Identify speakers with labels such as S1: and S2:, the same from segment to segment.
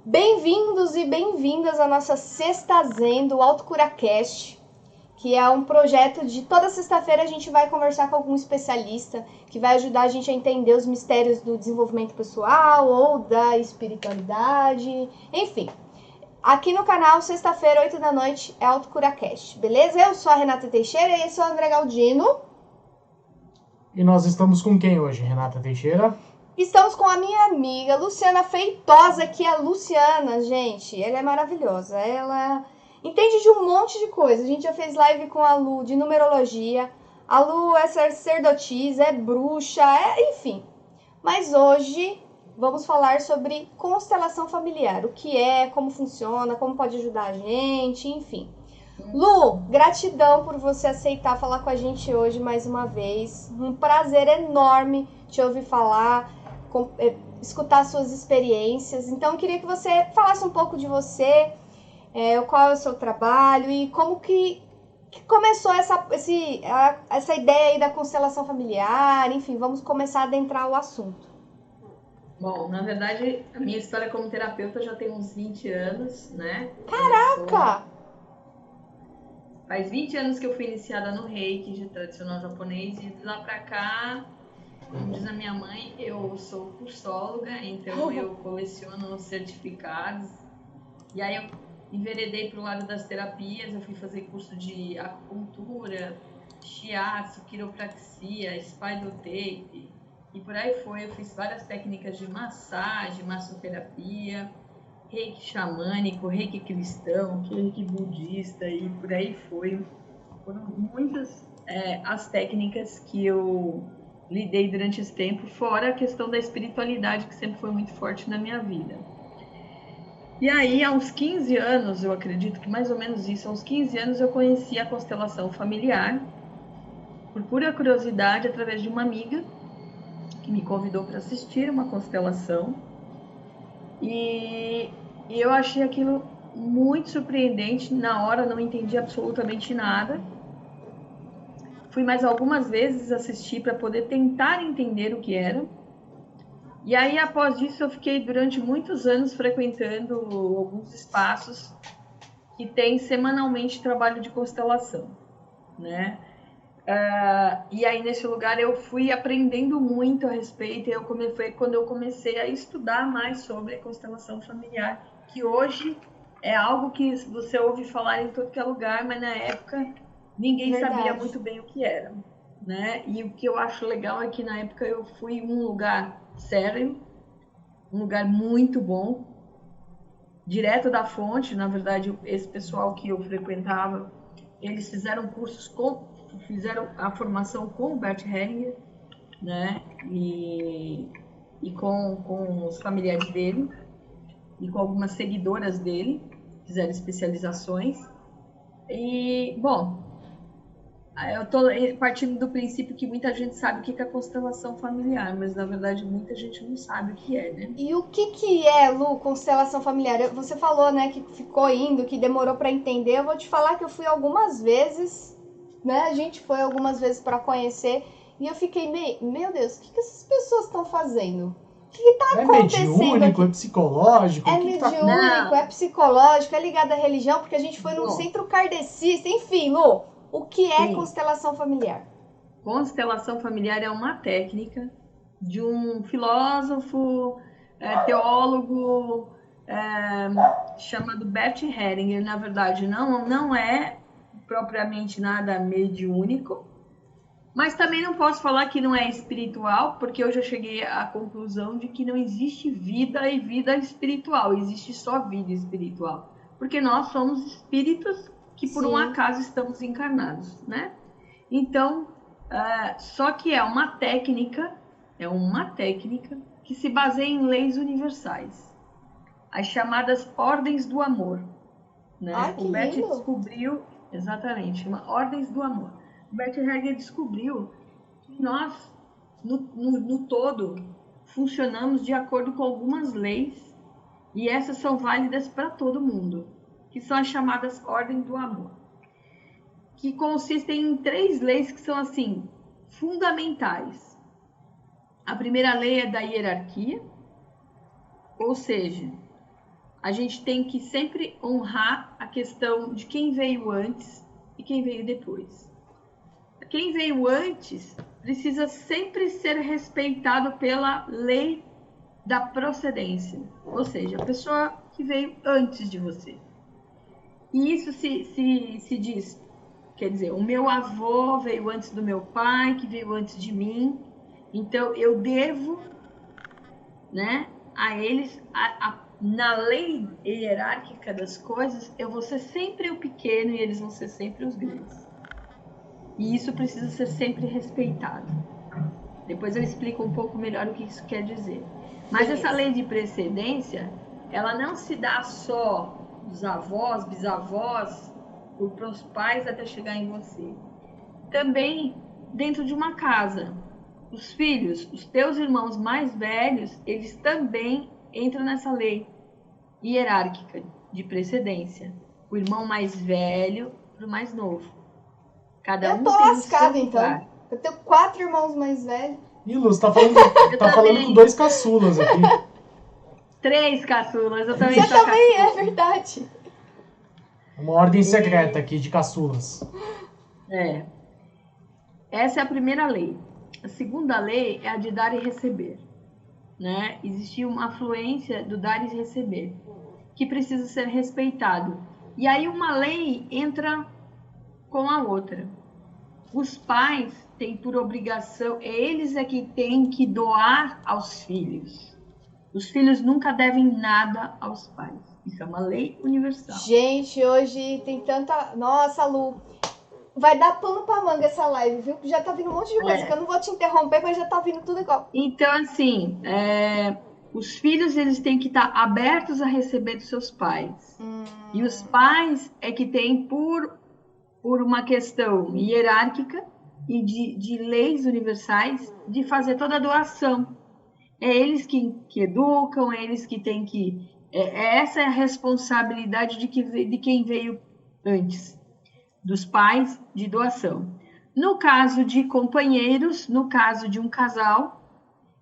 S1: Bem-vindos e bem-vindas à nossa sexta Zen do AutoCuraCast, que é um projeto de toda sexta-feira a gente vai conversar com algum especialista que vai ajudar a gente a entender os mistérios do desenvolvimento pessoal ou da espiritualidade, enfim. Aqui no canal, sexta-feira, 8 da noite, é AutoCuraCast, beleza? Eu sou a Renata Teixeira e esse é o André Galdino.
S2: E nós estamos com quem hoje, Renata Teixeira?
S1: Estamos com a minha amiga Luciana Feitosa, que é a Luciana, gente. Ela é maravilhosa. Ela entende de um monte de coisa. A gente já fez live com a Lu de numerologia. A Lu é sacerdotisa, é bruxa, enfim. Mas hoje vamos falar sobre constelação familiar. O que é, como funciona, como pode ajudar a gente, enfim. Lu, gratidão por você aceitar falar com a gente hoje mais uma vez. Um prazer enorme te ouvir falar, escutar suas experiências. Então, eu queria que você falasse um pouco de você, qual é o seu trabalho e como que começou essa ideia aí da constelação familiar. Enfim, vamos começar a adentrar o assunto.
S3: Bom, na verdade, a minha história como terapeuta já tem uns 20 anos, né?
S1: Caraca!
S3: Faz 20 anos que eu fui iniciada no Reiki, de tradicional japonês, e de lá pra cá, como diz a minha mãe, eu sou cursóloga, então eu coleciono certificados. E aí eu enveredei pro lado das terapias, eu fui fazer curso de acupuntura, shiatsu, quiropraxia, spiral tape, e por aí foi. Eu fiz várias técnicas de massagem, massoterapia, reiki xamânico, reiki cristão, reiki budista e por aí foi. Foram muitas as técnicas que eu lidei durante esse tempo, fora a questão da espiritualidade, que sempre foi muito forte na minha vida. E aí, há uns 15 anos, eu acredito que mais ou menos isso, há uns 15 anos eu conheci a constelação familiar, por pura curiosidade, através de uma amiga, que me convidou para assistir uma constelação. E eu achei aquilo muito surpreendente. Na hora não entendi absolutamente nada. Fui mais algumas vezes assistir para poder tentar entender o que era. E aí, após isso, eu fiquei durante muitos anos frequentando alguns espaços que tem semanalmente trabalho de constelação, né? E aí, nesse lugar, eu fui aprendendo muito a respeito. Foi quando eu comecei a estudar mais sobre a constelação familiar, que hoje é algo que você ouve falar em todo que é lugar, mas na época ninguém sabia muito bem o que era, né? E o que eu acho legal é que na época eu fui em um lugar sério, um lugar muito bom, direto da fonte. Na verdade, esse pessoal que eu frequentava, eles fizeram cursos fizeram a formação com o Bert Hellinger, né? E com os familiares dele e com algumas seguidoras dele, fizeram especializações. E, bom, eu estou partindo do princípio que muita gente sabe o que é a constelação familiar, mas na verdade muita gente não sabe o que é, né?
S1: E o que é, Lu, constelação familiar? Você falou, né, que ficou indo, que demorou para entender. Eu vou te falar que eu fui algumas vezes, né? A gente foi algumas vezes para conhecer e eu fiquei meu Deus, o que essas pessoas estão fazendo? O que está acontecendo?
S2: É mediúnico,
S1: aqui?
S2: é psicológico?
S1: É mediúnico, é psicológico, é ligado à religião, porque a gente foi num centro kardecista. Enfim, Lu, o que é constelação familiar?
S3: Constelação familiar é uma técnica de um filósofo, teólogo, chamado Bert Hellinger. Na verdade, não é propriamente nada mediúnico, mas também não posso falar que não é espiritual, porque eu já cheguei à conclusão de que não existe vida e vida espiritual, existe só vida espiritual, porque nós somos espíritos que por um acaso estamos encarnados, né? Então, só que é uma técnica que se baseia em leis universais, as chamadas ordens do amor, né?
S1: Que
S3: o Bert
S1: lindo.
S3: descobriu, exatamente, ordens do amor. O Bert Hellinger descobriu que nós, no todo, funcionamos de acordo com algumas leis, e essas são válidas para todo mundo, que são as chamadas ordens do amor, que consistem em 3 leis que são, assim, fundamentais. A primeira lei é da hierarquia, ou seja, a gente tem que sempre honrar a questão de quem veio antes e quem veio depois. Quem veio antes precisa sempre ser respeitado pela lei da procedência, ou seja, a pessoa que veio antes de você. E isso se diz, quer dizer, o meu avô veio antes do meu pai, que veio antes de mim, então eu devo, né, a eles, na lei hierárquica das coisas, eu vou ser sempre o pequeno e eles vão ser sempre os grandes. E isso precisa ser sempre respeitado. Depois eu explico um pouco melhor o que isso quer dizer. Mas essa lei de precedência, ela não se dá só dos avós, bisavós, para os pais até chegar em você. Também dentro de uma casa. Os filhos, os teus irmãos mais velhos, eles também entram nessa lei hierárquica de precedência. O irmão mais velho para o mais novo. Cada um
S1: eu tô
S3: tem
S1: lascada,
S3: o seu
S1: então.
S3: lugar.
S1: Eu tenho 4 irmãos mais velhos.
S2: Ih, Luz, tá falando com 2 caçulas aqui.
S3: 3 caçulas, eu também
S1: Você
S3: sou
S1: também
S3: caçula.
S1: é verdade.
S2: Uma ordem secreta aqui de caçulas.
S3: É. Essa é a primeira lei. A segunda lei é a de dar e receber. Né? Existia uma fluência do dar e receber, que precisa ser respeitado. E aí uma lei entra com a outra. Os pais têm por obrigação, eles é que têm que doar aos filhos. Os filhos nunca devem nada aos pais. Isso é uma lei universal.
S1: Gente, hoje tem tanta... Nossa, Lu, vai dar pano pra manga essa live, viu? Já tá vindo um monte de coisa que eu não vou te interromper, mas já tá vindo tudo igual.
S3: Então, assim, os filhos eles têm que estar abertos a receber dos seus pais. E os pais é que têm, por uma questão hierárquica e de leis universais, de fazer toda a doação. É eles que educam, é eles que têm que... essa é a responsabilidade de quem veio antes, dos pais, de doação. No caso de companheiros, no caso de um casal,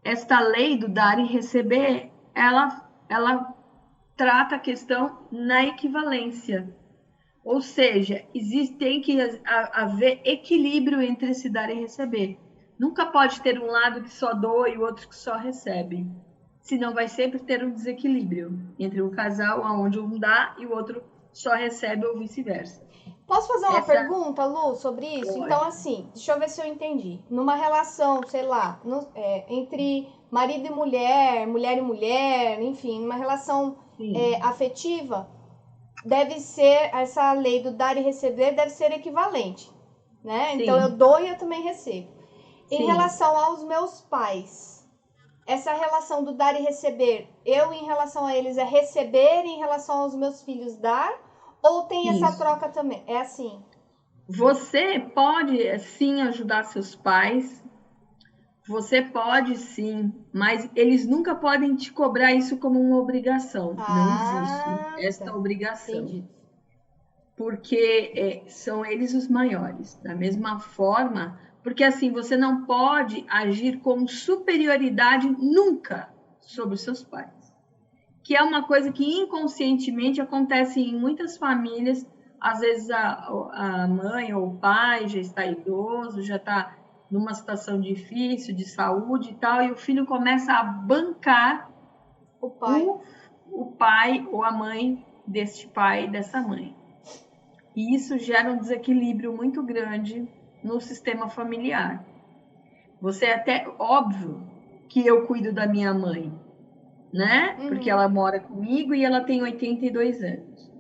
S3: esta lei do dar e receber, ela trata a questão na equivalência. Ou seja, tem que haver equilíbrio entre esse dar e receber. Nunca pode ter um lado que só doa e o outro que só recebe. Senão vai sempre ter um desequilíbrio entre um casal onde um dá e o outro só recebe ou vice-versa.
S1: Posso fazer uma pergunta, Lu, sobre isso?
S3: Pode.
S1: Então, assim, deixa eu ver se eu entendi. Numa relação, sei lá, entre marido e mulher e mulher, enfim, numa relação afetiva, deve ser, essa lei do dar e receber deve ser equivalente, né?
S3: Sim.
S1: Então, eu dou e eu também recebo. Em
S3: Sim.
S1: relação aos meus pais, essa relação do dar e receber, eu em relação a eles é receber, em relação aos meus filhos dar, ou tem essa troca também? É assim?
S3: Você pode, sim, ajudar seus pais. Você pode, sim, mas eles nunca podem te cobrar isso como uma obrigação. Não existe esta obrigação.
S1: Entendi.
S3: Porque são eles os maiores. Da mesma forma, porque assim, você não pode agir com superioridade nunca sobre os seus pais. Que é uma coisa que inconscientemente acontece em muitas famílias. Às vezes a mãe ou o pai já está idoso, já está numa situação difícil de saúde e tal, e o filho começa a bancar o pai ou a mãe deste pai e dessa mãe. E isso gera um desequilíbrio muito grande no sistema familiar. Você até, óbvio, que eu cuido da minha mãe, né? Porque ela mora comigo e ela tem 82 anos.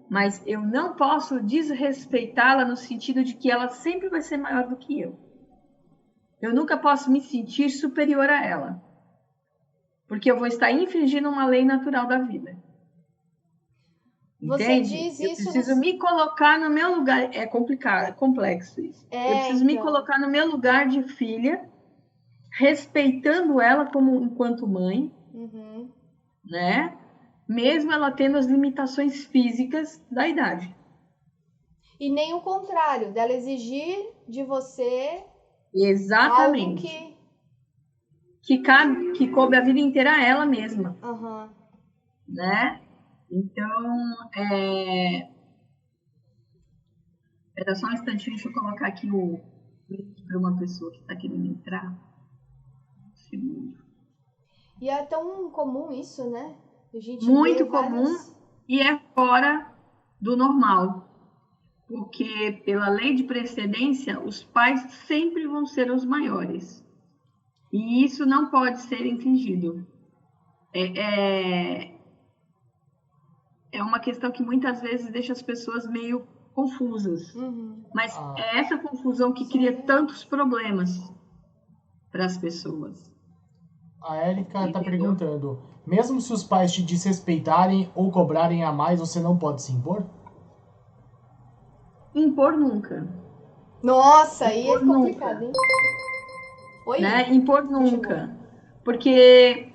S3: Mas eu não posso desrespeitá-la no sentido de que ela sempre vai ser maior do que eu. Eu nunca posso me sentir superior a ela. Porque eu vou estar infringindo uma lei natural da vida.
S1: Você
S3: Entende?
S1: diz
S3: Eu
S1: isso...
S3: preciso me colocar no meu lugar. É complicado, é complexo isso. Eu preciso me colocar no meu lugar de filha, respeitando ela como enquanto mãe, né? Mesmo ela tendo as limitações físicas da idade.
S1: E nem o contrário, dela exigir de você...
S3: Exatamente.
S1: Algo
S3: que coube a vida inteira a ela mesma.
S1: Uhum.
S3: Né? Então, era só um instantinho, deixa eu colocar aqui o link para uma pessoa que está querendo entrar. Um segundo.
S1: E é tão comum isso, né? A gente
S3: Muito
S1: vê
S3: comum
S1: várias...
S3: e é fora do normal. Porque, pela lei de precedência, os pais sempre vão ser os maiores. E isso não pode ser infringido. É uma questão que muitas vezes deixa as pessoas meio confusas. Mas é essa confusão que cria tantos problemas para as pessoas.
S2: A Érica está
S3: Entendeu?
S2: perguntando, mesmo se os pais te desrespeitarem ou cobrarem a mais, você não pode se impor?
S3: Impor nunca.
S1: Nossa, aí é
S3: Impor
S1: complicado,
S3: nunca.
S1: hein? Oi?
S3: Né? Impor nunca. Porque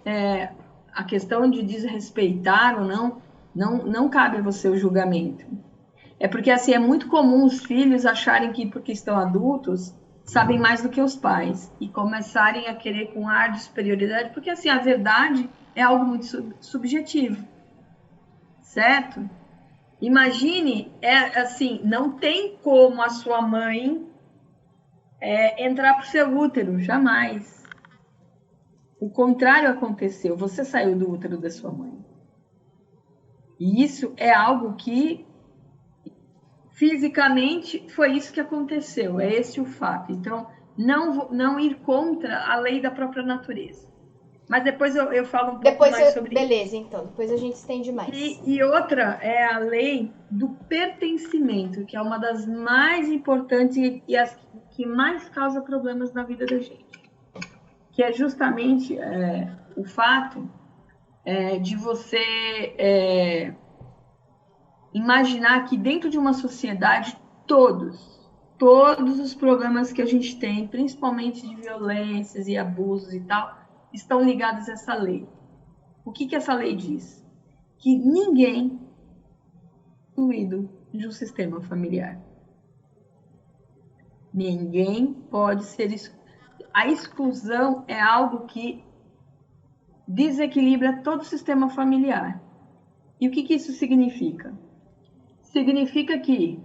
S3: a questão de desrespeitar ou não cabe a você o julgamento. É porque assim, é muito comum os filhos acharem que porque estão adultos sabem mais do que os pais e começarem a querer com ar de superioridade, porque assim, a verdade é algo muito subjetivo, certo? Imagine, assim, não tem como a sua mãe entrar pro seu útero, jamais. O contrário aconteceu, você saiu do útero da sua mãe. E isso é algo que fisicamente foi isso que aconteceu, é esse o fato. Então, não ir contra a lei da própria natureza. Mas depois eu falo um pouco mais sobre isso.
S1: Beleza, então. Depois a gente estende mais.
S3: E outra é a lei do pertencimento, que é uma das mais importantes e as que mais causa problemas na vida da gente. Que é justamente o fato de você imaginar que dentro de uma sociedade todos os problemas que a gente tem, principalmente de violências e abusos e tal, estão ligados a essa lei. O que essa lei diz? Que ninguém é excluído de um sistema familiar. Ninguém pode ser excluído. A exclusão é algo que desequilibra todo o sistema familiar. E o que isso significa? Significa que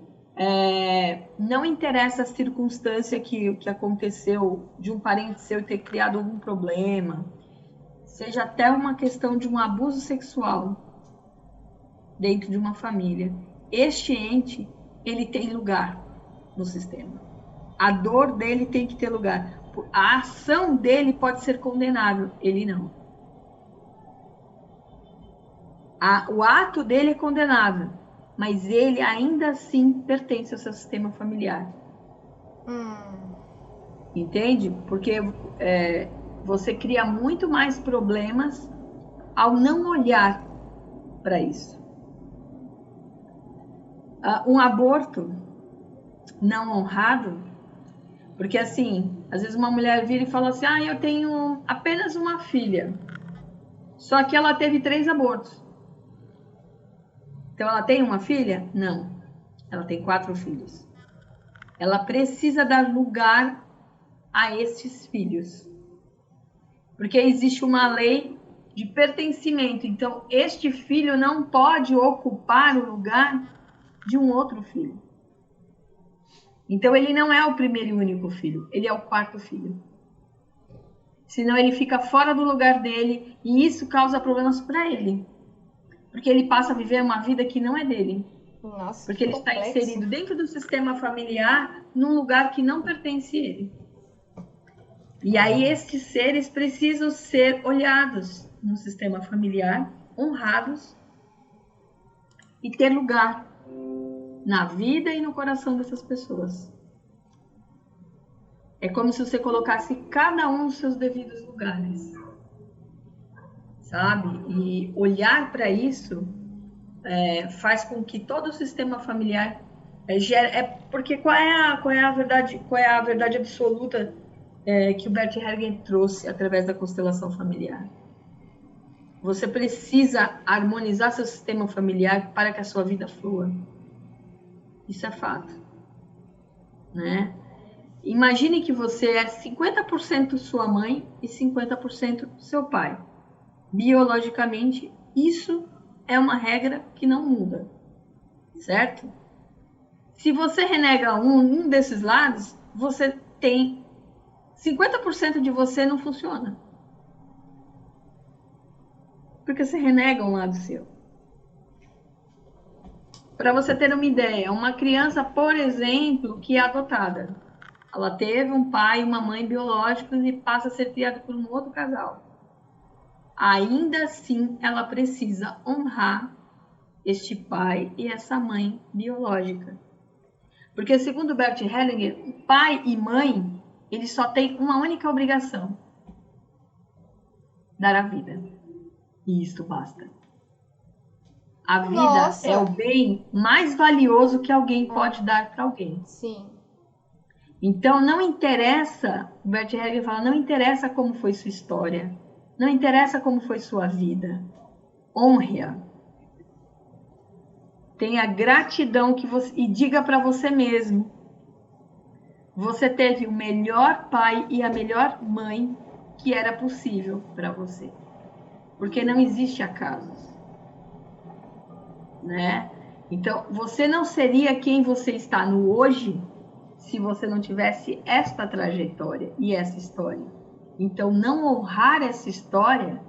S3: não interessa a circunstância que aconteceu de um parente seu ter criado algum problema, seja até uma questão de um abuso sexual dentro de uma família. Este ente, ele tem lugar no sistema. A dor dele tem que ter lugar. A ação dele pode ser condenável, ele não. O ato dele é condenável, mas ele ainda assim pertence ao seu sistema familiar. Entende? Porque você cria muito mais problemas ao não olhar para isso. Um aborto não honrado, porque assim, às vezes uma mulher vira e fala assim, eu tenho apenas uma filha, só que ela teve 3 abortos. Então, ela tem uma filha? Não. Ela tem 4 filhos. Ela precisa dar lugar a estes filhos. Porque existe uma lei de pertencimento. Então, este filho não pode ocupar o lugar de um outro filho. Então, ele não é o primeiro e único filho. Ele é o 4º filho. Senão, ele fica fora do lugar dele e isso causa problemas para ele. Porque ele passa a viver uma vida que não é dele.
S1: Nossa,
S3: porque ele está inserido dentro do sistema familiar num lugar que não pertence a ele. E aí estes seres precisam ser olhados no sistema familiar, honrados e ter lugar na vida e no coração dessas pessoas. É como se você colocasse cada um nos seus devidos lugares. Sabe? E olhar para isso faz com que todo o sistema familiar porque qual é a verdade absoluta que o Bert Hellinger trouxe através da constelação familiar? Você precisa harmonizar seu sistema familiar para que a sua vida flua. Isso é fato, né? Imagine que você é 50% sua mãe e 50% seu pai. Biologicamente, isso é uma regra que não muda, certo? Se você renega um desses lados, você tem 50% de você não funciona. Porque você renega um lado seu. Para você ter uma ideia, uma criança, por exemplo, que é adotada, ela teve um pai e uma mãe biológicos e passa a ser criada por um outro casal. Ainda assim, ela precisa honrar este pai e essa mãe biológica. Porque, segundo Bert Hellinger, pai e mãe, eles só têm uma única obrigação: dar a vida. E isto basta. A vida
S1: Nossa.
S3: é o bem mais valioso que alguém pode dar para alguém.
S1: Sim.
S3: Então, não interessa, o Bert Hellinger fala, não interessa como foi sua história, não interessa como foi sua vida. Honre-a. Tenha gratidão que você, e diga para você mesmo: você teve o melhor pai e a melhor mãe que era possível para você. Porque não existe acasos, né? Então, você não seria quem você está no hoje se você não tivesse esta trajetória e essa história. Então, não honrar essa história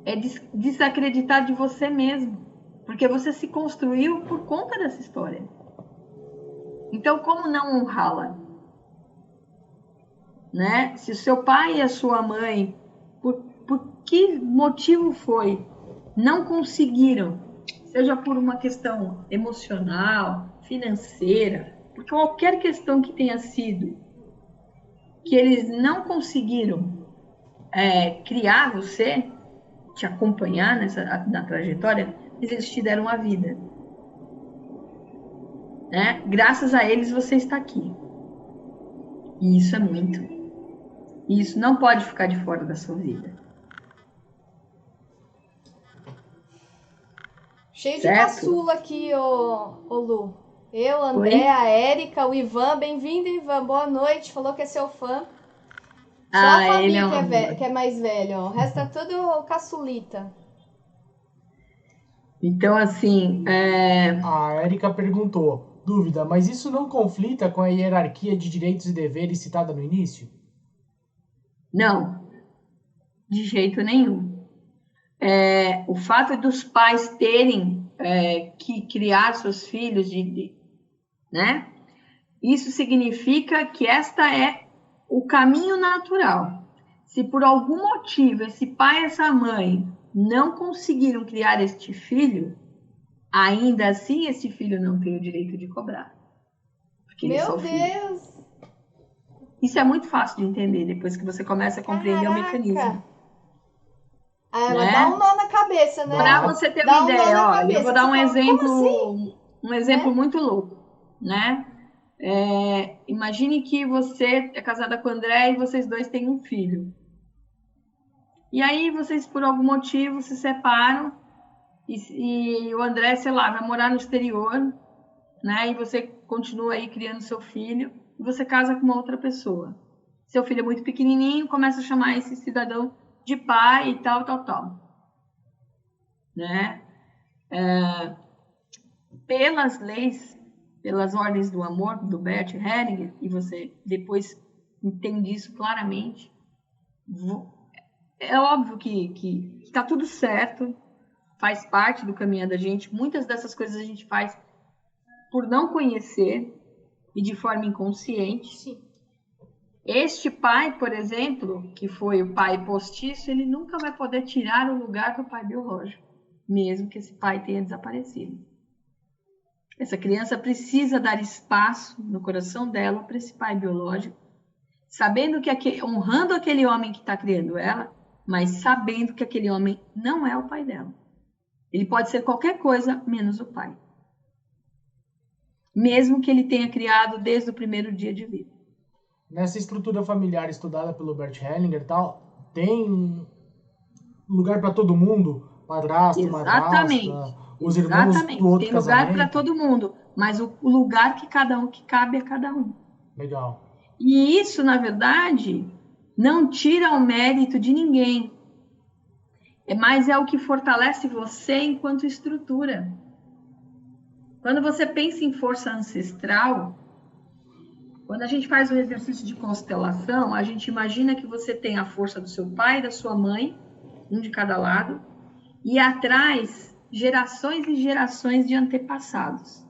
S3: é desacreditar de você mesmo, porque você se construiu por conta dessa história. Então, como não honrá-la? Né? Se o seu pai e a sua mãe, por que motivo foi, não conseguiram, seja por uma questão emocional, financeira, por qualquer questão que tenha sido, que eles não conseguiram criar você, te acompanhar na trajetória, eles te deram a vida. Né? Graças a eles você está aqui. E isso é muito. E isso não pode ficar de fora da sua vida.
S1: Cheio
S3: Certo?
S1: de caçula aqui, ô Lu. Eu, André, a Érica, o Ivan. Bem-vindo, Ivan. Boa noite. Falou que é seu fã. Só a Fabi que é mais velho. Ó. O resto é tudo caçulita.
S3: Então, assim...
S2: A Érica perguntou, dúvida, mas isso não conflita com a hierarquia de direitos e deveres citada no início?
S3: Não, de jeito nenhum. O fato dos pais terem que criar seus filhos, né? Isso significa que esta é o caminho natural. Se por algum motivo esse pai e essa mãe não conseguiram criar este filho, ainda assim esse filho não tem o direito de cobrar. Porque
S1: Meu Deus!
S3: Isso é muito fácil de entender depois que você começa a compreender o mecanismo.
S1: Né? Dá um nó na cabeça, né?
S3: Para você ter uma ideia, ó, eu vou dar um exemplo muito louco, né? Imagine que você é casada com o André e vocês dois têm um filho. E aí vocês, por algum motivo, se separam e o André, sei lá, vai morar no exterior, né? E você continua aí criando seu filho e você casa com uma outra pessoa. Seu filho é muito pequenininho, começa a chamar esse cidadão de pai e tal, né? Pelas leis, pelas ordens do amor do Bert Hellinger, e você depois entende isso claramente, é óbvio que está tudo certo, faz parte do caminho da gente. Muitas dessas coisas a gente faz por não conhecer e de forma inconsciente.
S1: Sim.
S3: Este pai, por exemplo, que foi o pai postiço, ele nunca vai poder tirar o lugar do pai biológico, mesmo que esse pai tenha desaparecido. Essa criança precisa dar espaço no coração dela para esse pai biológico, sabendo que honrando aquele homem que está criando ela, mas sabendo que aquele homem não é o pai dela. Ele pode ser qualquer coisa menos o pai, mesmo que ele tenha criado desde o primeiro dia de vida.
S2: Nessa estrutura familiar estudada pelo Bert Hellinger e tal, tem lugar para todo mundo? Padrasto, madrasta, os irmãos do outro casamento?
S3: Tem lugar para todo mundo, mas o lugar que cabe a cada um.
S2: Legal.
S3: E isso, na verdade, não tira o mérito de ninguém. mas é o que fortalece você enquanto estrutura. Quando você pensa em força ancestral, quando a gente faz o exercício de constelação, a gente imagina que você tem a força do seu pai e da sua mãe, um de cada lado, e atrás gerações e gerações de antepassados.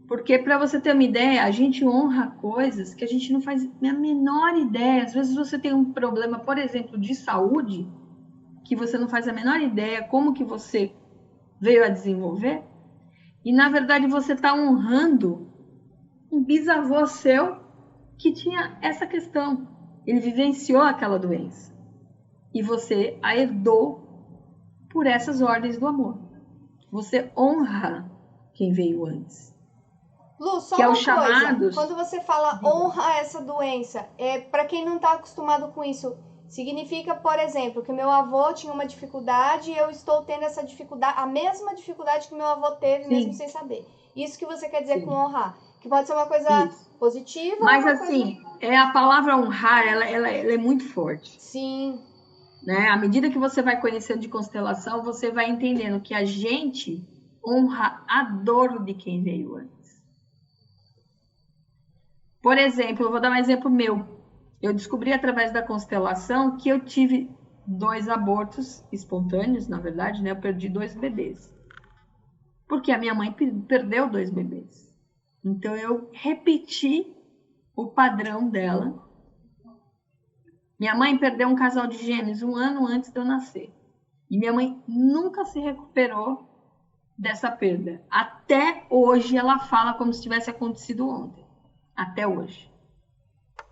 S3: Porque, para você ter uma ideia, a gente honra coisas que a gente não faz a menor ideia. Às vezes você tem um problema, por exemplo, de saúde, que você não faz a menor ideia como que você veio a desenvolver, e, na verdade, você está honrando um bisavô seu que tinha essa questão. Ele vivenciou aquela doença. E você a herdou por essas ordens do amor. Você honra quem veio antes.
S1: Lu, só
S3: que
S1: uma
S3: é o
S1: coisa.
S3: chamados...
S1: Quando você fala honra essa doença, para quem não está acostumado com isso, significa, por exemplo, que meu avô tinha uma dificuldade e eu estou tendo essa dificuldade, a mesma dificuldade que meu avô teve, Sim. mesmo sem saber. Isso que você quer dizer Sim. com honrar. Que pode ser uma coisa Isso. positiva.
S3: Mas assim, a palavra honrar, ela é muito forte.
S1: Sim.
S3: Né? À medida que você vai conhecendo de constelação, você vai entendendo que a gente honra a dor de quem veio antes. Por exemplo, eu vou dar um exemplo meu. Eu descobri através da constelação que eu tive 2 abortos espontâneos, na verdade, né? Eu perdi 2 bebês. Porque a minha mãe perdeu 2 bebês. Então, eu repeti o padrão dela. Minha mãe perdeu um casal de gêmeos 1 ano antes de eu nascer. E minha mãe nunca se recuperou dessa perda. Até hoje, ela fala como se tivesse acontecido ontem. Até hoje.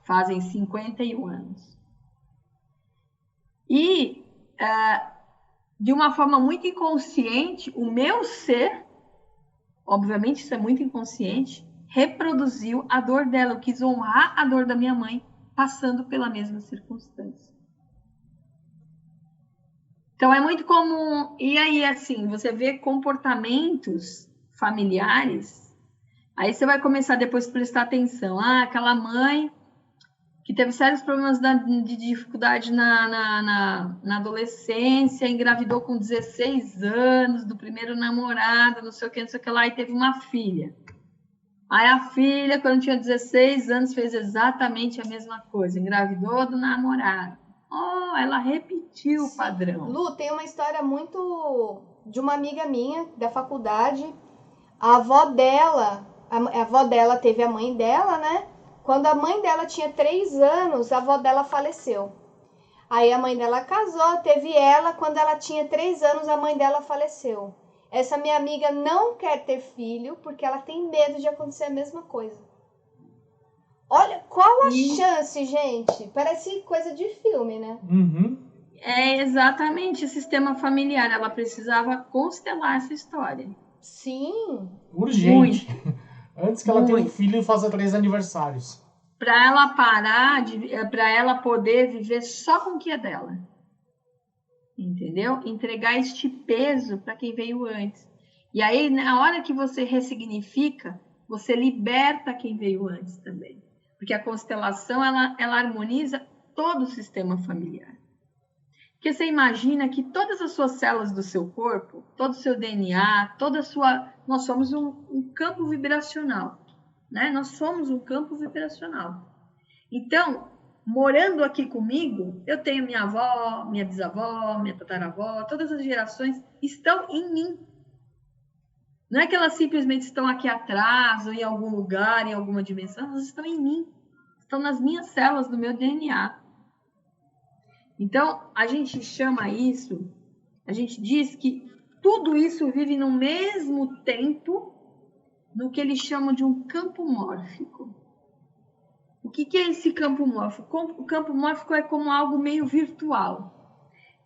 S3: Fazem 51 anos. E, de uma forma muito inconsciente, o meu ser, obviamente isso é muito inconsciente, reproduziu a dor dela. Eu quis honrar a dor da minha mãe, passando pela mesma circunstância. Então, é muito comum. E aí, assim, você vê comportamentos familiares, aí você vai começar depois a prestar atenção. Aquela mãe que teve sérios problemas de dificuldade na adolescência, engravidou com 16 anos, do primeiro namorado, não sei o que lá, e teve uma filha. Aí a filha, quando tinha 16 anos, fez exatamente a mesma coisa, engravidou do namorado. Ela repetiu o padrão.
S1: Lu, tem uma história muito de uma amiga minha, da faculdade. A avó dela teve a mãe dela, né? Quando a mãe dela tinha 3 anos, a avó dela faleceu. Aí a mãe dela casou, teve ela. Quando ela tinha 3 anos, a mãe dela faleceu. Essa minha amiga não quer ter filho porque ela tem medo de acontecer a mesma coisa. Olha, qual a chance, gente? Parece coisa de filme, né?
S2: Uhum.
S3: É exatamente o sistema familiar. Ela precisava constelar essa história.
S1: Sim.
S2: Urgente. Antes que ela tenha um filho e faça 3 aniversários.
S3: Para ela parar, para ela poder viver só com o que é dela. Entendeu? Entregar este peso para quem veio antes. E aí, na hora que você ressignifica, você liberta quem veio antes também. Porque a constelação, ela harmoniza todo o sistema familiar. Porque você imagina que todas as suas células do seu corpo, todo o seu DNA, nós somos um campo vibracional. Né? Nós somos um campo vibracional. Então, morando aqui comigo, eu tenho minha avó, minha bisavó, minha tataravó, todas as gerações estão em mim. Não é que elas simplesmente estão aqui atrás, ou em algum lugar, em alguma dimensão, elas estão em mim. Estão nas minhas células, no meu DNA. Então, a gente chama isso, a gente diz que tudo isso vive no mesmo tempo, no que eles chamam de um campo mórfico. O que é esse campo mórfico? O campo mórfico é como algo meio virtual.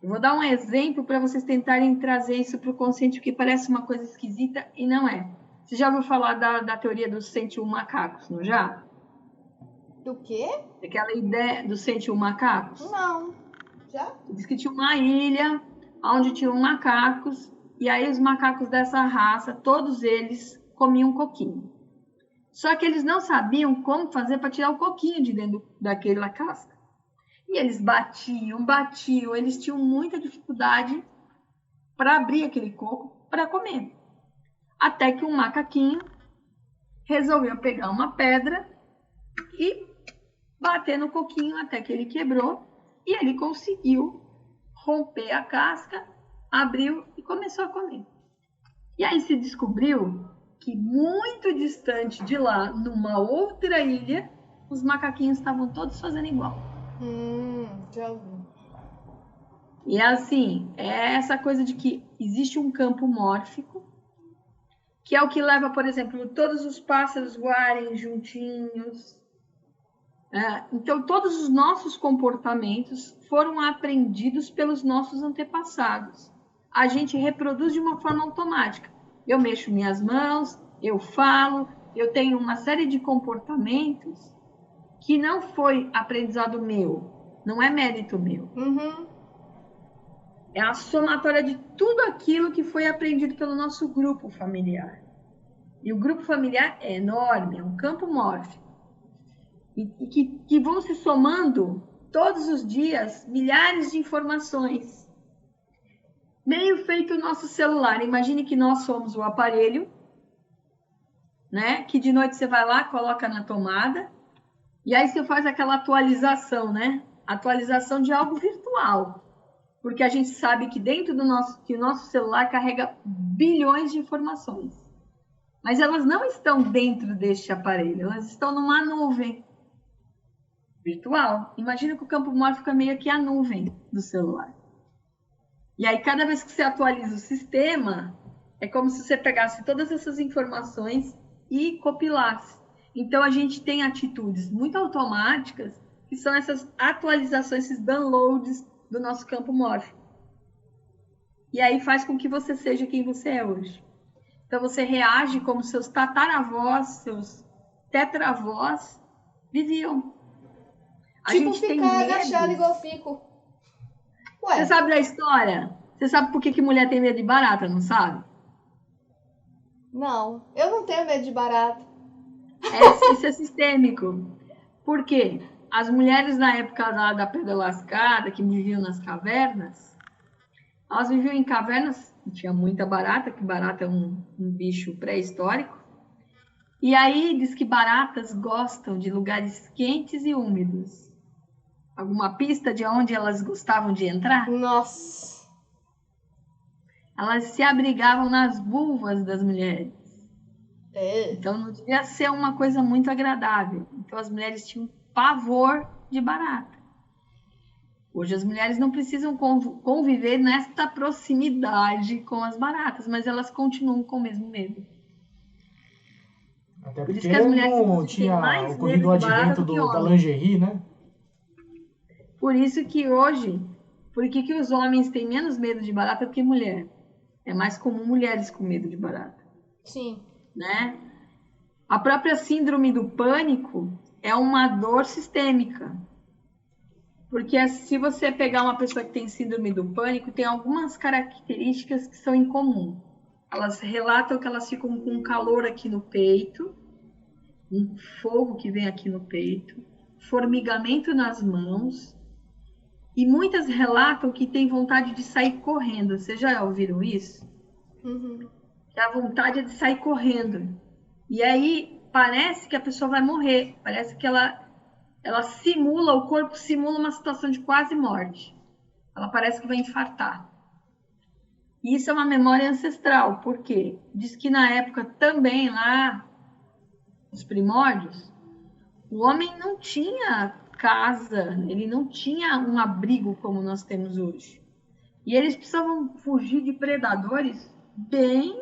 S3: Eu vou dar um exemplo para vocês tentarem trazer isso para o consciente, porque parece uma coisa esquisita e não é. Você já ouviu falar da teoria dos 101 macacos, não já?
S1: Do quê?
S3: Aquela ideia dos 101 macacos?
S1: Não. Já?
S3: Diz que tinha uma ilha onde tinham macacos, e aí os macacos dessa raça, todos eles comiam coquinho. Só que eles não sabiam como fazer para tirar o coquinho de dentro daquela casca. E eles batiam, eles tinham muita dificuldade para abrir aquele coco para comer. Até que um macaquinho resolveu pegar uma pedra e bater no coquinho até que ele quebrou e ele conseguiu romper a casca, abriu e começou a comer. E aí se descobriu que muito distante de lá, numa outra ilha, os macaquinhos estavam todos fazendo igual.
S1: Já ouvi.
S3: E assim, é essa coisa de que existe um campo mórfico, que é o que leva, por exemplo, todos os pássaros voarem juntinhos. Então, todos os nossos comportamentos foram aprendidos pelos nossos antepassados. A gente reproduz de uma forma automática. Eu mexo minhas mãos, eu falo, eu tenho uma série de comportamentos que não foi aprendizado meu, não é mérito meu. É a somatória de tudo aquilo que foi aprendido pelo nosso grupo familiar. E o grupo familiar é enorme, é um campo mórfico. E que vão se somando todos os dias milhares de informações. Meio feito o nosso celular. Imagine que nós somos o aparelho, né? Que de noite você vai lá, coloca na tomada, e aí você faz aquela atualização, né? Atualização de algo virtual. Porque a gente sabe que dentro que o nosso celular carrega bilhões de informações. Mas elas não estão dentro deste aparelho, elas estão numa nuvem virtual. Imagina que o campo mórfico é meio que a nuvem do celular. E aí, cada vez que você atualiza o sistema, é como se você pegasse todas essas informações e compilasse. Então, a gente tem atitudes muito automáticas, que são essas atualizações, esses downloads do nosso campo mórfico. E aí faz com que você seja quem você é hoje. Então, você reage como seus tataravós, seus tetravós viviam.
S1: A gente ficar agachado igual fico.
S3: Ué. Você sabe da história? Você sabe por que mulher tem medo de barata, não sabe?
S1: Não, eu não tenho medo de barata.
S3: Isso é sistêmico. Por quê? As mulheres na época da Pedra Lascada, que viviam nas cavernas, elas viviam em cavernas, tinha muita barata, que barata é um bicho pré-histórico. E aí diz que baratas gostam de lugares quentes e úmidos. Alguma pista de onde elas gostavam de entrar?
S1: Nossa!
S3: Elas se abrigavam nas vulvas das mulheres.
S1: É.
S3: Então não devia ser uma coisa muito agradável. Então as mulheres tinham pavor de barata. Hoje as mulheres não precisam conviver nesta proximidade com as baratas, mas elas continuam com o mesmo medo.
S2: Até porque não tinha ocorrido o advento da lingerie, né?
S3: Por isso que hoje, por que os homens têm menos medo de barata do que mulher? É mais comum mulheres com medo de barata.
S1: Sim.
S3: Né? A própria síndrome do pânico é uma dor sistêmica. Porque se você pegar uma pessoa que tem síndrome do pânico, tem algumas características que são incomuns. Elas relatam que elas ficam com um calor aqui no peito, um fogo que vem aqui no peito, formigamento nas mãos, e muitas relatam que tem vontade de sair correndo. Vocês já ouviram isso? Que a vontade é de sair correndo. E aí parece que a pessoa vai morrer. Parece que ela simula, o corpo simula uma situação de quase morte. Ela parece que vai infartar. E isso é uma memória ancestral. Por quê? Diz que na época também, lá nos primórdios, o homem não tinha casa, ele não tinha um abrigo como nós temos hoje. E eles precisavam fugir de predadores bem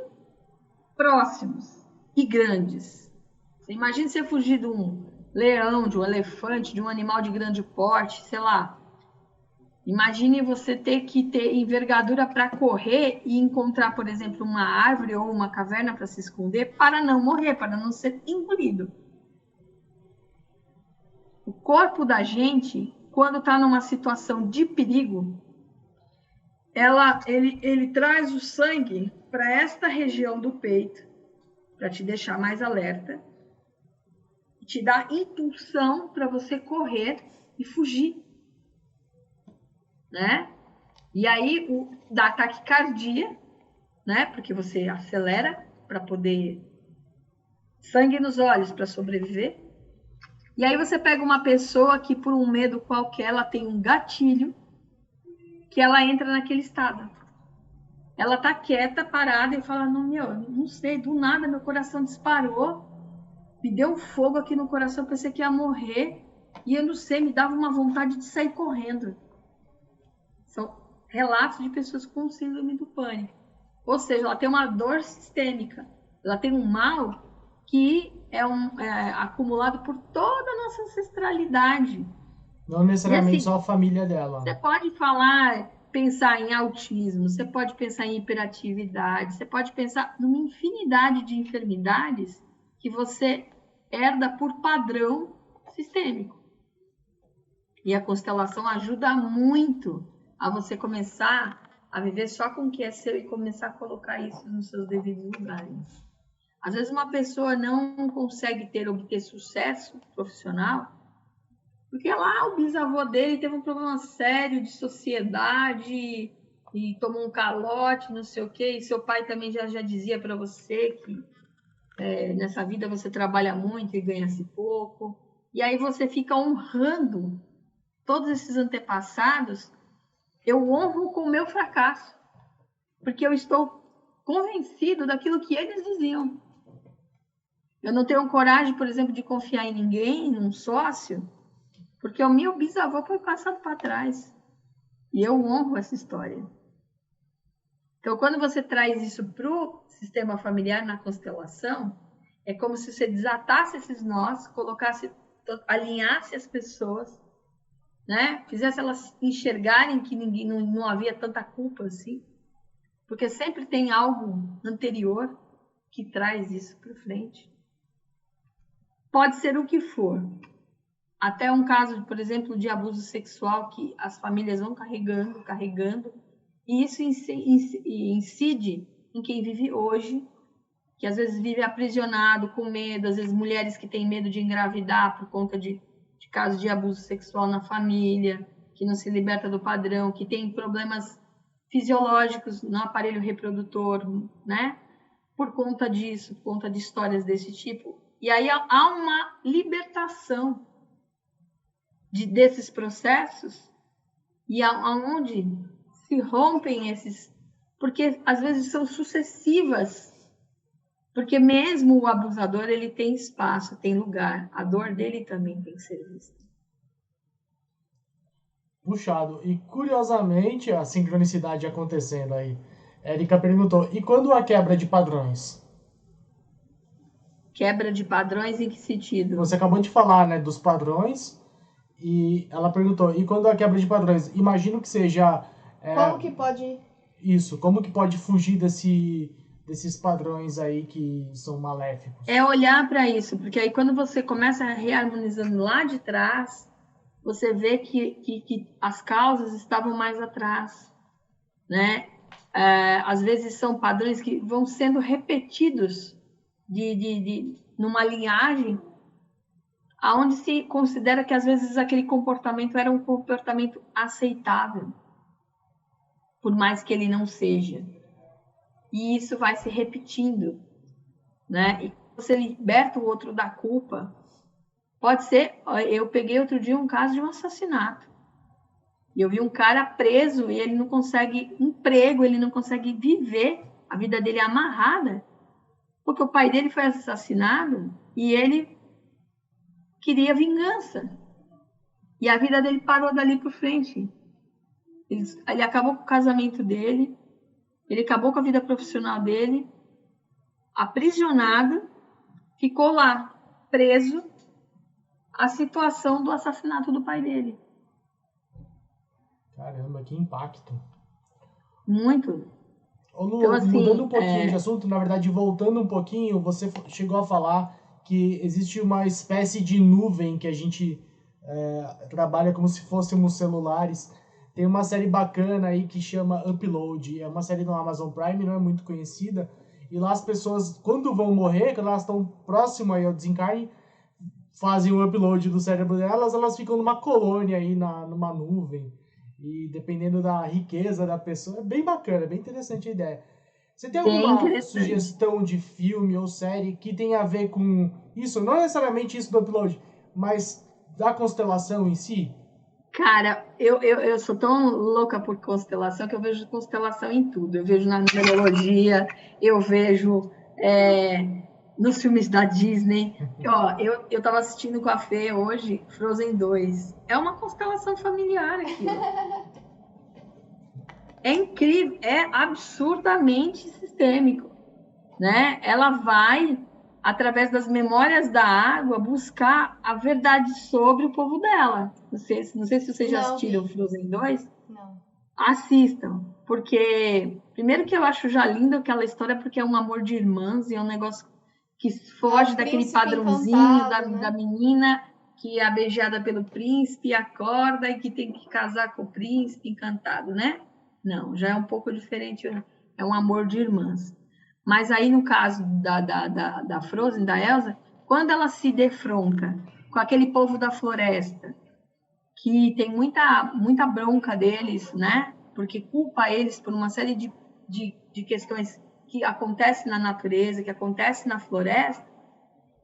S3: próximos e grandes. Você imagina você fugir de um leão, de um elefante, de um animal de grande porte, sei lá. Imagine você ter que ter envergadura para correr e encontrar, por exemplo, uma árvore ou uma caverna para se esconder para não morrer, para não ser engolido. O corpo da gente, quando está numa situação de perigo, ele traz o sangue para esta região do peito, para te deixar mais alerta, te dá impulsão para você correr e fugir. né? E aí dá taquicardia, né? Porque você acelera para poder sangue nos olhos para sobreviver. E aí você pega uma pessoa que por um medo qualquer ela tem um gatilho que ela entra naquele estado. Ela tá quieta, parada e fala: não sei, do nada meu coração disparou, me deu um fogo aqui no coração, pensei que ia morrer e eu não sei, me dava uma vontade de sair correndo. São relatos de pessoas com síndrome do pânico. Ou seja, ela tem uma dor sistêmica, ela tem um mal que é acumulado por toda a nossa ancestralidade.
S2: Não necessariamente
S3: assim,
S2: só a família dela.
S3: Você pode pensar em autismo, você pode pensar em hiperatividade, você pode pensar numa infinidade de enfermidades que você herda por padrão sistêmico. E a constelação ajuda muito a você começar a viver só com o que é seu e começar a colocar isso nos seus devidos lugares. Às vezes uma pessoa não consegue obter sucesso profissional porque lá o bisavô dele teve um problema sério de sociedade e tomou um calote, não sei o quê, e seu pai também já dizia para você que nessa vida você trabalha muito e ganha-se pouco. E aí você fica honrando todos esses antepassados. Eu honro com o meu fracasso, porque eu estou convencido daquilo que eles diziam. Eu não tenho coragem, por exemplo, de confiar em ninguém, num sócio, porque o meu bisavô foi passado para trás. E eu honro essa história. Então, quando você traz isso para o sistema familiar na constelação, é como se você desatasse esses nós, alinhasse as pessoas, né? Fizesse elas enxergarem que não havia tanta culpa assim. Porque sempre tem algo anterior que traz isso para frente. Pode ser o que for. Até um caso, por exemplo, de abuso sexual que as famílias vão carregando, e isso incide em quem vive hoje, que às vezes vive aprisionado, com medo, às vezes mulheres que têm medo de engravidar por conta de casos de abuso sexual na família, que não se liberta do padrão, que tem problemas fisiológicos no aparelho reprodutor, né? Por conta disso, por conta de histórias desse tipo. E aí há uma libertação desses processos e aonde se rompem esses, porque às vezes são sucessivas, porque mesmo o abusador ele tem espaço, tem lugar, a dor dele também tem que ser vista.
S2: Puxado. E curiosamente a sincronicidade acontecendo aí. Érica perguntou, e quando a quebra de padrões?
S3: Quebra de padrões em que sentido?
S2: Você acabou de falar, né, dos padrões. E ela perguntou, e quando a quebra de padrões? Imagino que seja...
S1: Como que pode...
S2: Isso, como que pode fugir desses padrões aí que são maléficos?
S3: É olhar para isso, porque aí quando você começa a reharmonizando lá de trás, você vê que as causas estavam mais atrás, né? Às vezes são padrões que vão sendo repetidos numa linhagem aonde se considera que às vezes aquele comportamento era um comportamento aceitável, por mais que ele não seja. E isso vai se repetindo, né? E você liberta o outro da culpa. Pode ser, eu peguei outro dia um caso de um assassinato. E eu vi um cara preso e ele não consegue emprego, ele não consegue viver, a vida dele é amarrada, porque o pai dele foi assassinado e ele queria vingança. E a vida dele parou dali por frente. Ele acabou com o casamento dele, ele acabou com a vida profissional dele, aprisionado, ficou lá, preso, à situação do assassinato do pai dele.
S2: Caramba, que impacto.
S3: Muito.
S2: Ô Lu, então, assim, mudando um pouquinho de assunto, na verdade, voltando um pouquinho, você chegou a falar que existe uma espécie de nuvem que a gente trabalha como se fôssemos celulares. Tem uma série bacana aí que chama Upload. É uma série no Amazon Prime, não é muito conhecida. E lá as pessoas, quando vão morrer, quando elas estão próximas aí ao desencarne, fazem o upload do cérebro delas, elas ficam numa colônia aí, numa nuvem. E dependendo da riqueza da pessoa, é bem bacana, bem interessante a ideia. Você tem alguma sugestão de filme ou série que tem a ver com isso? Não necessariamente isso do upload, mas da constelação em si?
S3: Cara, eu sou tão louca por constelação que eu vejo constelação em tudo. Eu vejo na numerologia, eu vejo nos filmes da Disney. Ó, eu tava assistindo com a Fê hoje, Frozen 2. É uma constelação familiar aquilo. É incrível, é absurdamente sistêmico, né? Ela vai, através das memórias da água, buscar a verdade sobre o povo dela. Não sei se vocês já assistiram Frozen 2.
S1: Não.
S3: Assistam, porque primeiro que eu acho já lindo aquela história, porque é um amor de irmãs e é um negócio que foge daquele padrãozinho da menina que é beijada pelo príncipe, acorda e que tem que casar com o príncipe encantado, né? Não, já é um pouco diferente, é um amor de irmãs. Mas aí, no caso da Frozen, da Elsa, quando ela se defronta com aquele povo da floresta, que tem muita bronca deles, né? Porque culpa eles por uma série de questões que acontecem na natureza, que acontecem na floresta,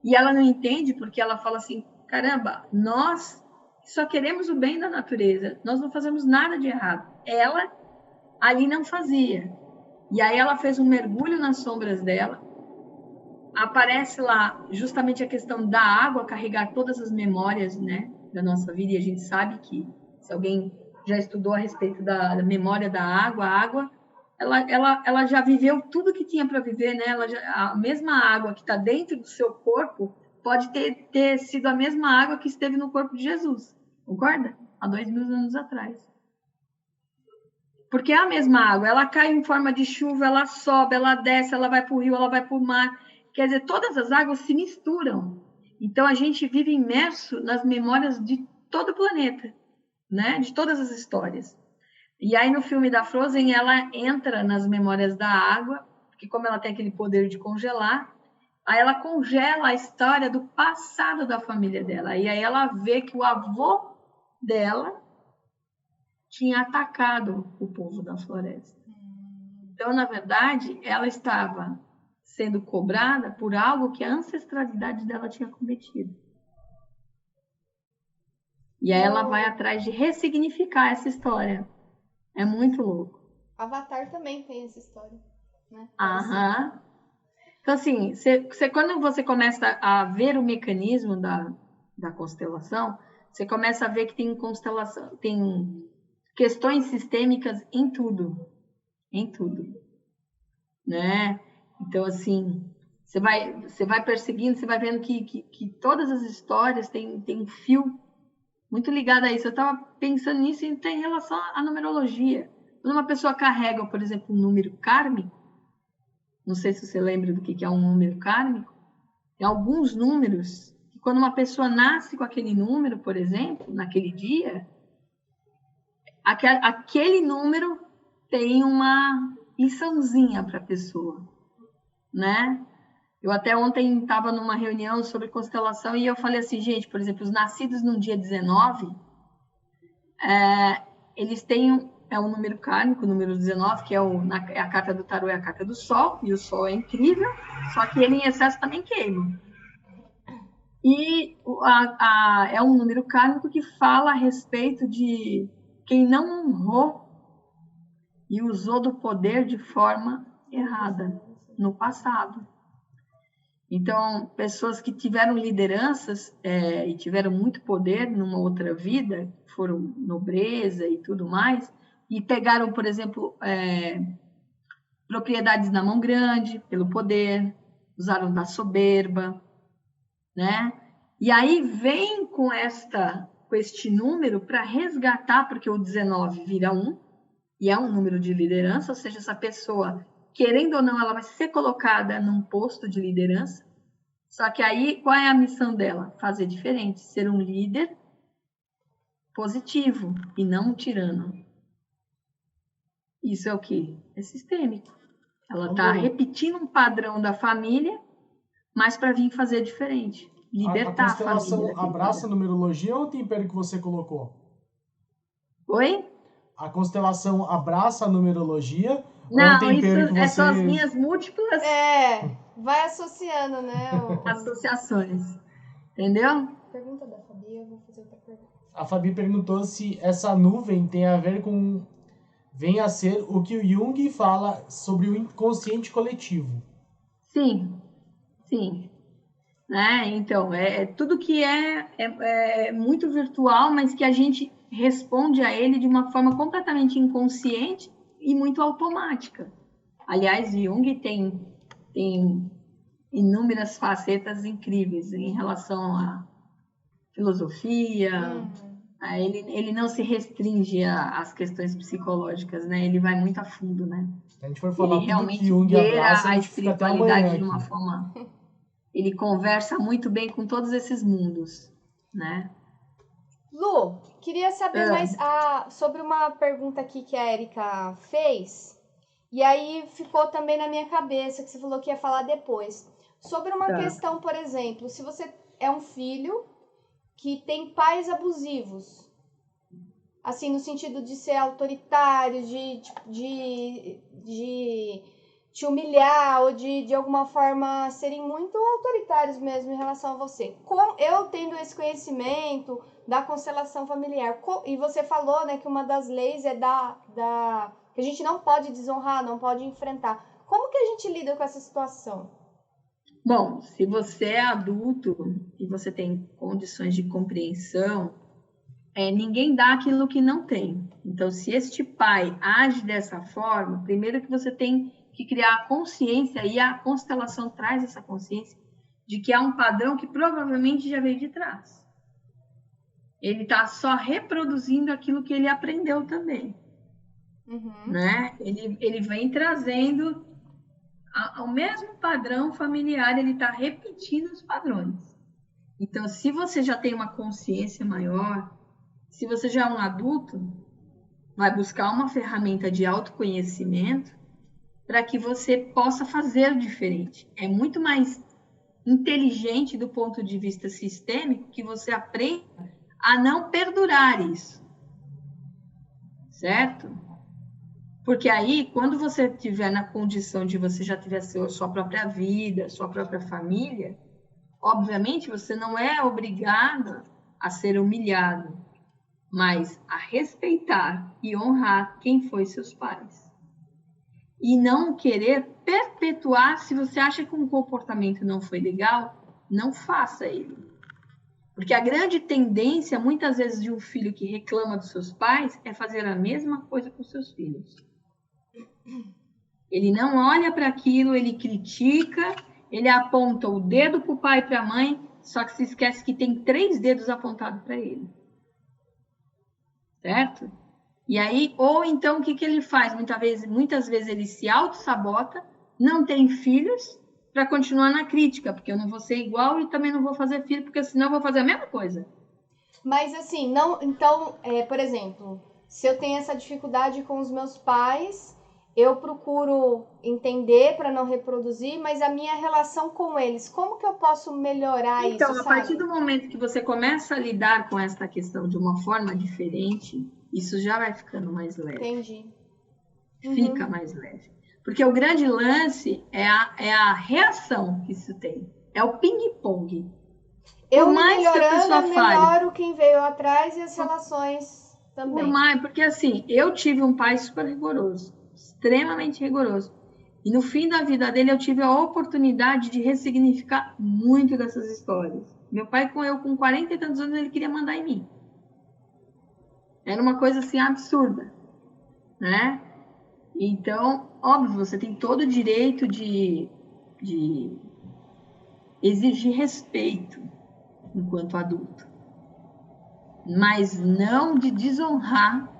S3: e ela não entende porque ela fala assim, caramba, nós só queremos o bem da natureza, nós não fazemos nada de errado. Ela ali não fazia. E aí ela fez um mergulho nas sombras dela, aparece lá justamente a questão da água carregar todas as memórias, né, da nossa vida, e a gente sabe que, se alguém já estudou a respeito da memória da água, a água, ela já viveu tudo que tinha para viver, né? A mesma água que está dentro do seu corpo pode ter sido a mesma água que esteve no corpo de Jesus, concorda? Há 2000 anos atrás. Porque é a mesma água, ela cai em forma de chuva, ela sobe, ela desce, ela vai para o rio, ela vai para o mar. Quer dizer, todas as águas se misturam. Então, a gente vive imerso nas memórias de todo o planeta, né? De todas as histórias. E aí, no filme da Frozen, ela entra nas memórias da água, porque como ela tem aquele poder de congelar, aí ela congela a história do passado da família dela. E aí ela vê que o avô dela tinha atacado o povo da floresta. Então, na verdade, ela estava sendo cobrada por algo que a ancestralidade dela tinha cometido. E aí ela vai atrás de ressignificar essa história. É muito louco.
S1: Avatar também tem essa história, né?
S3: Aham. Então, assim, quando você começa a ver o mecanismo da constelação, você começa a ver que tem constelação, tem questões sistêmicas em tudo, né? Então, assim, você vai perseguindo, você vai vendo que todas as histórias têm um fio muito ligado a isso. Eu estava pensando nisso e tem relação à numerologia. Quando uma pessoa carrega, por exemplo, um número kármico, não sei se você lembra do que é um número kármico, tem alguns números que quando uma pessoa nasce com aquele número, por exemplo, naquele dia, aquele número tem uma liçãozinha para a pessoa, né? Eu até ontem estava numa reunião sobre constelação e eu falei assim, gente, por exemplo, os nascidos no dia 19, eles têm um número kármico, o número 19, que é a carta do tarô, é a carta do sol, e o sol é incrível, só que ele em excesso também queima. E é um número kármico que fala a respeito de quem não honrou e usou do poder de forma errada no passado. Então, pessoas que tiveram lideranças e tiveram muito poder numa outra vida, foram nobreza e tudo mais, e pegaram, por exemplo, propriedades na mão grande, pelo poder, usaram da soberba, né? E aí vem com este número para resgatar, porque o 19 vira 1, e é um número de liderança, ou seja, essa pessoa, querendo ou não, ela vai ser colocada num posto de liderança. Só que aí, qual é a missão dela? Fazer diferente, ser um líder positivo e não um tirano. Isso é o quê? É sistêmico. Ela está repetindo um padrão da família, mas para vir fazer diferente. Libertar a
S2: constelação
S3: família.
S2: Abraça a numerologia ou o tempero que você colocou?
S3: Oi?
S2: a constelação abraça a numerologia?
S3: Não, isso são as minhas múltiplas...
S1: vai associando, né?
S3: Associações. Entendeu?
S1: Pergunta da Fabi, eu vou fazer outra pergunta.
S2: A Fabi perguntou se essa nuvem tem a ver com... Vem a ser o que o Jung fala sobre o inconsciente coletivo.
S3: Sim. Então, tudo que é muito virtual, mas que a gente responde a ele de uma forma completamente inconsciente e muito automática. Aliás, Jung tem inúmeras facetas incríveis em relação à filosofia. Ele não se restringe às questões psicológicas, né? Ele vai muito a fundo, né?
S2: Se a gente for falar tudo que
S3: Jung
S2: abraça, a gente fica até amanhã
S3: de uma forma... Ele conversa muito bem com todos esses mundos, né?
S1: Lu, queria saber mais sobre uma pergunta aqui que a Erika fez. E aí ficou também na minha cabeça, que você falou que ia falar depois. Sobre uma questão, por exemplo, se você é um filho que tem pais abusivos, assim, no sentido de ser autoritário, de te humilhar ou de alguma forma serem muito autoritários mesmo em relação a você. Eu tendo esse conhecimento da constelação familiar, e você falou, né, que uma das leis é que a gente não pode desonrar, não pode enfrentar. Como que a gente lida com essa situação?
S3: Bom, se você é adulto e você tem condições de compreensão, ninguém dá aquilo que não tem. Então, se este pai age dessa forma, primeiro que você tem que criar a consciência, e a constelação traz essa consciência de que há um padrão que provavelmente já veio de trás. Ele está só reproduzindo aquilo que ele aprendeu também. Né? Ele vem trazendo o mesmo padrão familiar, ele está repetindo os padrões. Então, se você já tem uma consciência maior, se você já é um adulto, vai buscar uma ferramenta de autoconhecimento para que você possa fazer diferente. É muito mais inteligente do ponto de vista sistêmico que você aprenda a não perdurar isso. Certo? Porque aí, quando você estiver na condição de você já tiver sua própria vida, sua própria família, obviamente você não é obrigado a ser humilhado, mas a respeitar e honrar quem foi seus pais. E não querer perpetuar, se você acha que um comportamento não foi legal, não faça ele. Porque a grande tendência, muitas vezes, de um filho que reclama dos seus pais é fazer a mesma coisa com seus filhos. Ele não olha para aquilo, ele critica, ele aponta o dedo para o pai e para a mãe, só que se esquece que tem 3 dedos apontados para ele. Certo? E aí, ou então, o que ele faz? Muitas vezes ele se auto-sabota, não tem filhos, para continuar na crítica, porque eu não vou ser igual e também não vou fazer filho, porque senão eu vou fazer a mesma coisa.
S1: Mas assim, não, então, por exemplo, se eu tenho essa dificuldade com os meus pais, eu procuro entender para não reproduzir, mas a minha relação com eles, como que eu posso melhorar
S3: então,
S1: isso,
S3: a partir do momento que você começa a lidar com essa questão de uma forma diferente, isso já vai ficando mais leve.
S1: Entendi.
S3: Fica mais leve. Porque o grande lance é a reação que isso tem. É o ping-pong.
S1: Eu melhorando, melhoro quem veio atrás e as relações também.
S3: Porque assim, eu tive um pai super rigoroso, extremamente rigoroso. E no fim da vida dele, eu tive a oportunidade de ressignificar muito dessas histórias. Meu pai, com 40 e tantos anos, ele queria mandar em mim. Era uma coisa assim absurda, né? Então, óbvio, você tem todo o direito de exigir respeito enquanto adulto, mas não de desonrar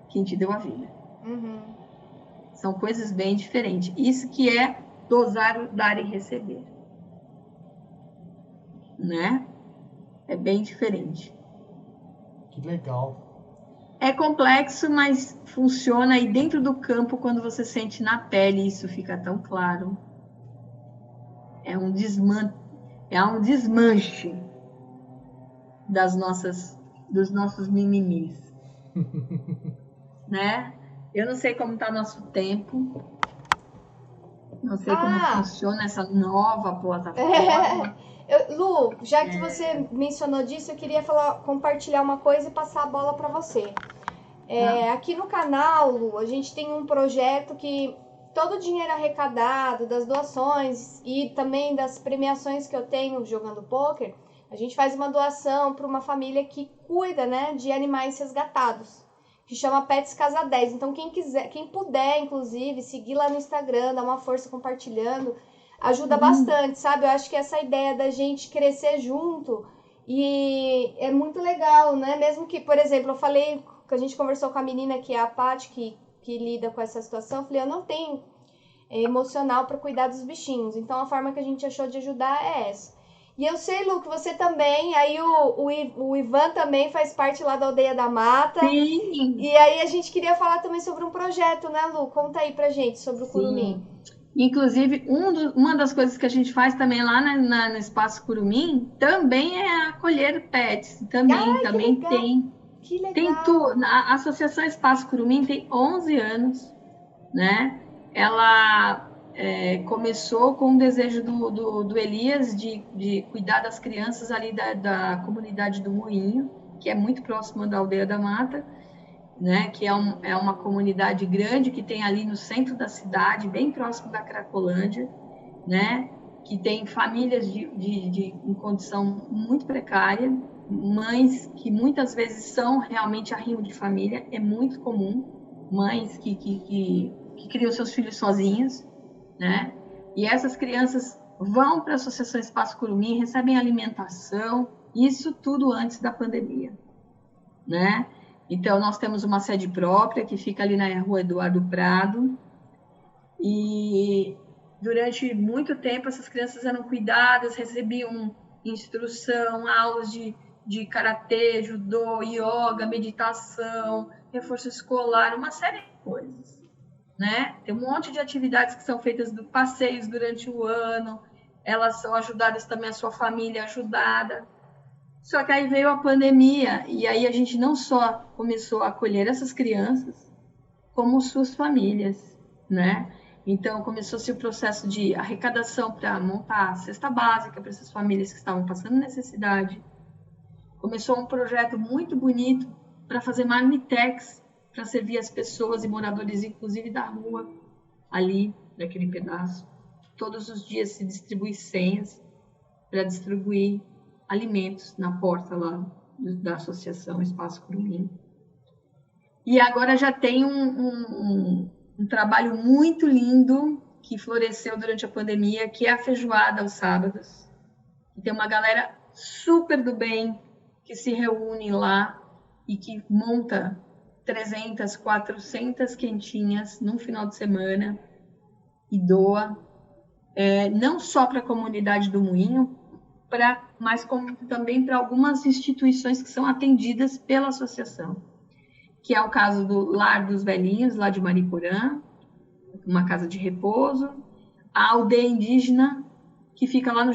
S3: quem te deu a vida. São coisas bem diferentes. Isso que é dosar o dar e receber, né? É bem diferente.
S2: Que legal.
S3: É complexo, mas funciona aí dentro do campo quando você sente na pele, isso fica tão claro. É um desmanche dos nossos mimimis. né? Eu não sei como está nosso tempo, não sei como funciona essa nova plataforma.
S1: Lu, já que você mencionou disso, eu queria compartilhar uma coisa e passar a bola para você. Aqui no canal, Lu, a gente tem um projeto que todo o dinheiro arrecadado das doações e também das premiações que eu tenho jogando poker, a gente faz uma doação para uma família que cuida, né, de animais resgatados, que chama Pets Casa 10. Então, quem puder, inclusive, seguir lá no Instagram, dar uma força compartilhando, ajuda bastante, sabe? Eu acho que essa ideia da gente crescer junto e é muito legal, né? Mesmo que, por exemplo, eu falei que a gente conversou com a menina que é a Paty, que lida com essa situação, eu falei, eu não tenho emocional para cuidar dos bichinhos, então a forma que a gente achou de ajudar é essa. E eu sei, Lu, que você também, aí o Ivan também faz parte lá da Aldeia da Mata.
S3: Sim.
S1: E aí a gente queria falar também sobre um projeto, né, Lu? Conta aí pra gente sobre o Curumim.
S3: Inclusive, uma das coisas que a gente faz também lá no Espaço Curumim também é acolher pets. Também tem.
S1: Que legal.
S3: Tem tudo. A Associação Espaço Curumim tem 11 anos, né? Ela começou com o desejo do Elias de cuidar das crianças ali da comunidade do Moinho, que é muito próxima da Aldeia da Mata, né? Que é uma comunidade grande que tem ali no centro da cidade, bem próximo da Cracolândia, né? Que tem famílias em condição muito precária, mães que muitas vezes são realmente arrimo de família, é muito comum, mães que criam seus filhos sozinhas, né? E essas crianças vão para a Associação Espaço Curumim, recebem alimentação, isso tudo antes da pandemia, né? Então, nós temos uma sede própria, que fica ali na Rua Eduardo Prado, e durante muito tempo essas crianças eram cuidadas, recebiam instrução, aulas de karatê, judô, yoga, meditação, reforço escolar, uma série de coisas, né? Tem um monte de atividades que são feitas, passeios durante o ano, elas são ajudadas também, a sua família é ajudada. Só que aí veio a pandemia e aí a gente não só começou a acolher essas crianças, como suas famílias, né? Então, começou-se o processo de arrecadação para montar a cesta básica para essas famílias que estavam passando necessidade. Começou um projeto muito bonito para fazer marmitex, para servir as pessoas e moradores, inclusive da rua, ali, daquele pedaço. Todos os dias se distribui senhas para distribuir alimentos na porta lá da Associação Espaço Curumim. E agora já tem um trabalho muito lindo que floresceu durante a pandemia, que é a feijoada aos sábados. E tem uma galera super do bem que se reúne lá e que monta 300, 400 quentinhas num final de semana e doa, não só para a comunidade do Moinho, mas como também para algumas instituições que são atendidas pela associação, que é o caso do Lar dos Velhinhos, lá de Mariporã, uma casa de repouso, a aldeia indígena, que fica lá no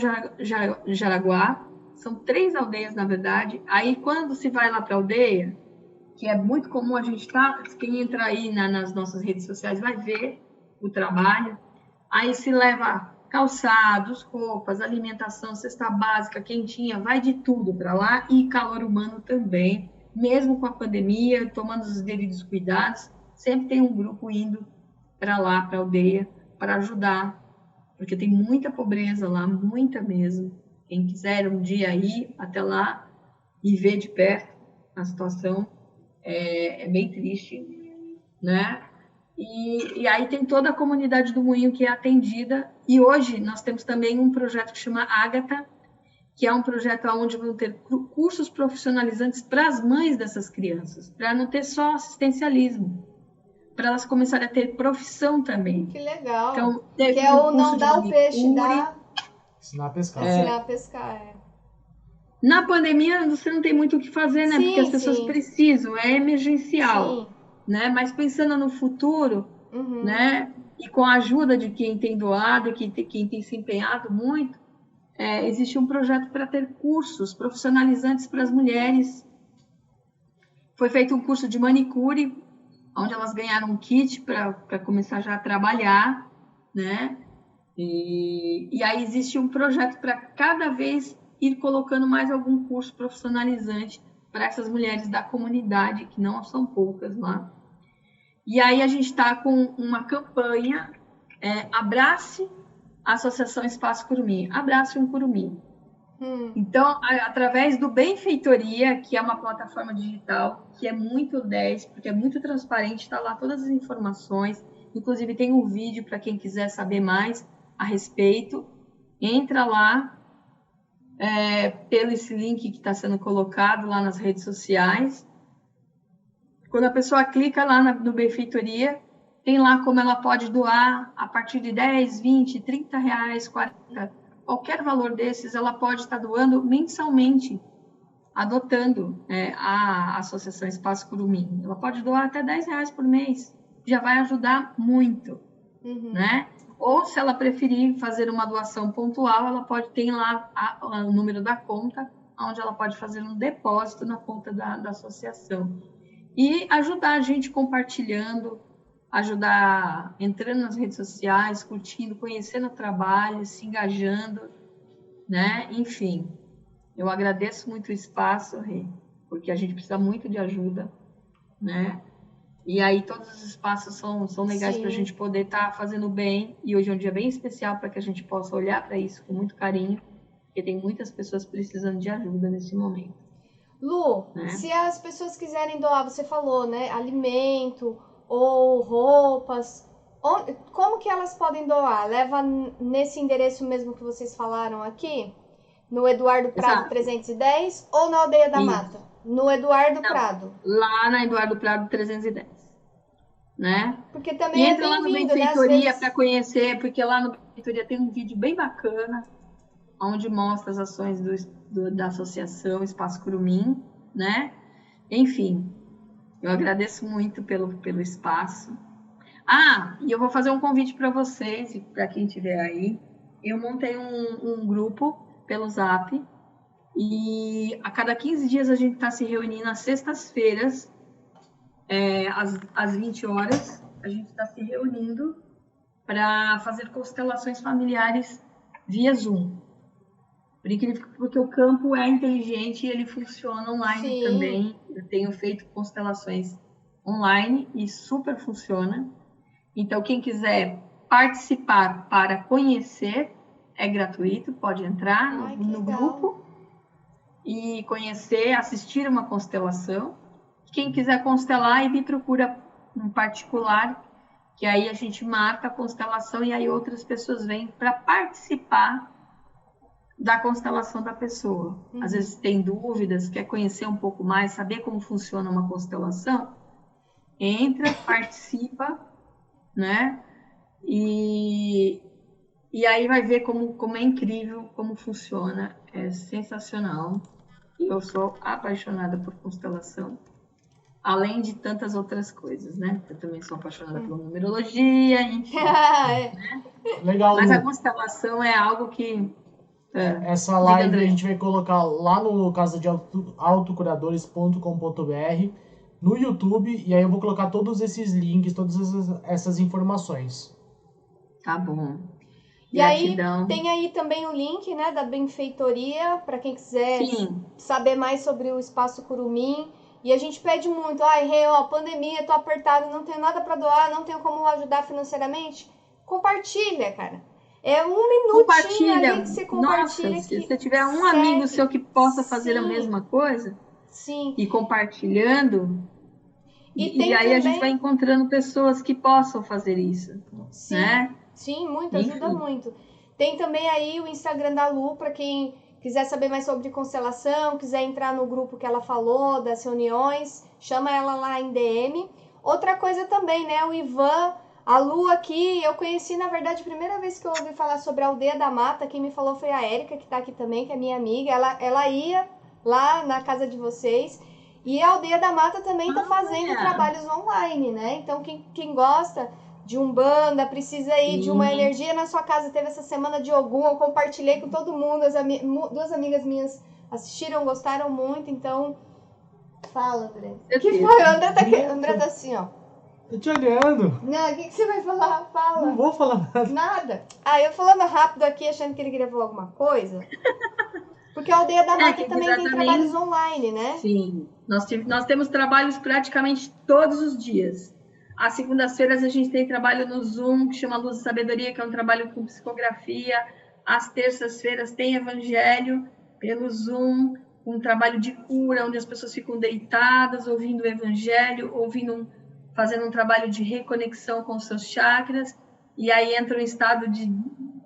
S3: Jaraguá. São 3 aldeias, na verdade. Aí, quando se vai lá para a aldeia, que é muito comum a gente quem entra aí nas nossas redes sociais vai ver o trabalho, aí se leva calçados, roupas, alimentação, cesta básica, quentinha, vai de tudo para lá, e calor humano também, mesmo com a pandemia, tomando os devidos cuidados, sempre tem um grupo indo para lá, para a aldeia, para ajudar, porque tem muita pobreza lá, muita mesmo. Quem quiser um dia ir até lá e ver de perto a situação, é bem triste, né? E aí tem toda a comunidade do Moinho que é atendida, e hoje nós temos também um projeto que chama Ágata, que é um projeto onde vão ter cursos profissionalizantes para as mães dessas crianças, para não ter só assistencialismo, para elas começarem a ter profissão também.
S1: Que legal.
S3: Então,
S1: que é o não dar o peixe,
S2: ensinar a pescar.
S1: Ensinar a pescar,
S3: Na pandemia, você não tem muito o que fazer, né?
S1: Sim,
S3: porque as pessoas precisam, é emergencial.
S1: Sim.
S3: Né? Mas pensando no futuro, né? E com a ajuda de quem tem doado e quem tem se empenhado muito, existe um projeto para ter cursos profissionalizantes para as mulheres. Foi feito um curso de manicure onde elas ganharam um kit para começar já a trabalhar, né? E aí existe um projeto para cada vez ir colocando mais algum curso profissionalizante para essas mulheres da comunidade, que não são poucas lá. E aí a gente está com uma campanha, Abrace a Associação Espaço Curumim, Abrace um Curumim. Então, através do Benfeitoria, que é uma plataforma digital, que é muito 10, porque é muito transparente, está lá todas as informações, inclusive tem um vídeo para quem quiser saber mais a respeito, entra lá, pelo esse link que está sendo colocado lá nas redes sociais. Quando a pessoa clica lá no Benfeitoria, tem lá como ela pode doar a partir de 10, 20, 30 reais, 40, qualquer valor desses, ela pode estar doando mensalmente, adotando a Associação Espaço Curumim. Ela pode doar até 10 reais por mês, já vai ajudar muito, né? Ou, se ela preferir fazer uma doação pontual, ela pode ter lá o número da conta, onde ela pode fazer um depósito na conta da associação. E ajudar a gente compartilhando, ajudar entrando nas redes sociais, curtindo, conhecendo o trabalho, se engajando, né? Enfim, eu agradeço muito o espaço, Rê, porque a gente precisa muito de ajuda, né? E aí todos os espaços são legais para a gente poder estar fazendo bem, e hoje é um dia bem especial para que a gente possa olhar para isso com muito carinho, porque tem muitas pessoas precisando de ajuda nesse momento.
S1: Lu, se as pessoas quiserem doar, você falou, né, alimento ou roupas, como que elas podem doar? Leva nesse endereço mesmo que vocês falaram aqui? No Eduardo Prado 310 ou na Aldeia da Mata? No Eduardo Prado.
S3: Lá na Eduardo Prado 310, né?
S1: Porque também
S3: e entra lá no Benfeitoria,
S1: né, vezes...
S3: para conhecer, porque lá no Benfeitoria tem um vídeo bem bacana, onde mostra as ações da Associação Espaço Curumim, né? Enfim, eu agradeço muito pelo espaço. E eu vou fazer um convite para vocês, e para quem estiver aí. Eu montei um grupo pelo Zap, e a cada 15 dias a gente está se reunindo às sextas-feiras, às 20 horas, a gente está se reunindo para fazer constelações familiares via Zoom. Porque o campo é inteligente e ele funciona online também. Eu tenho feito constelações online e super funciona. Então, quem quiser participar para conhecer, é gratuito, pode entrar no grupo e conhecer, assistir uma constelação. Quem quiser constelar, me procura em particular, que aí a gente marca a constelação e aí outras pessoas vêm para participar da constelação da pessoa. Às vezes tem dúvidas, quer conhecer um pouco mais, saber como funciona uma constelação, entra, participa, né? E aí vai ver como é incrível, como funciona, é sensacional. E eu sou apaixonada por constelação, além de tantas outras coisas, né? Eu também sou apaixonada por numerologia, enfim. Né?
S2: Legal.
S3: Mas a constelação é algo que...
S2: Essa live a gente vai colocar lá no casa de autocuradores.com.br, no YouTube, e aí eu vou colocar todos esses links, todas essas informações.
S3: Tá bom.
S1: E aí tem aí também o link, né, da Benfeitoria, para quem quiser saber mais sobre o Espaço Curumim. E a gente pede muito, pandemia, tô apertado, não tenho nada para doar, não tenho como ajudar financeiramente. Compartilha, cara. É um minutinho ali que você compartilha.
S3: Nossa, se você tiver um amigo seu que possa fazer a mesma coisa, e compartilhando, e aí a gente vai encontrando pessoas que possam fazer isso.
S1: Sim,
S3: né?
S1: Sim, muito, ajuda muito. Tem também aí o Instagram da Lu, para quem quiser saber mais sobre constelação, quiser entrar no grupo que ela falou, das reuniões, chama ela lá em DM. Outra coisa também, né, o Ivan... A Lu aqui, eu conheci, na verdade, a primeira vez que eu ouvi falar sobre a Aldeia da Mata, quem me falou foi a Érica, que tá aqui também, que é minha amiga. Ela ia lá na casa de vocês. E a Aldeia da Mata também tá fazendo trabalhos online, né? Então, quem gosta de Umbanda, precisa ir de uma energia na sua casa. Teve essa semana de Ogum, eu compartilhei com todo mundo. Duas amigas minhas assistiram, gostaram muito. Então, fala, André. O que foi? O André tá assim, ó.
S2: Tô te olhando.
S1: Não, o que você vai falar? Fala.
S2: Não vou falar nada.
S1: Nada. Eu falando rápido aqui, achando que ele queria falar alguma coisa. Porque a Aldeia da Mata também tem trabalhos online, né?
S3: Sim. Nós temos trabalhos praticamente todos os dias. Às segundas-feiras a gente tem trabalho no Zoom, que chama Luz e Sabedoria, que é um trabalho com psicografia. Às terças-feiras tem Evangelho pelo Zoom, um trabalho de cura, onde as pessoas ficam deitadas, ouvindo o Evangelho, fazendo um trabalho de reconexão com os seus chakras, e aí entra em estado de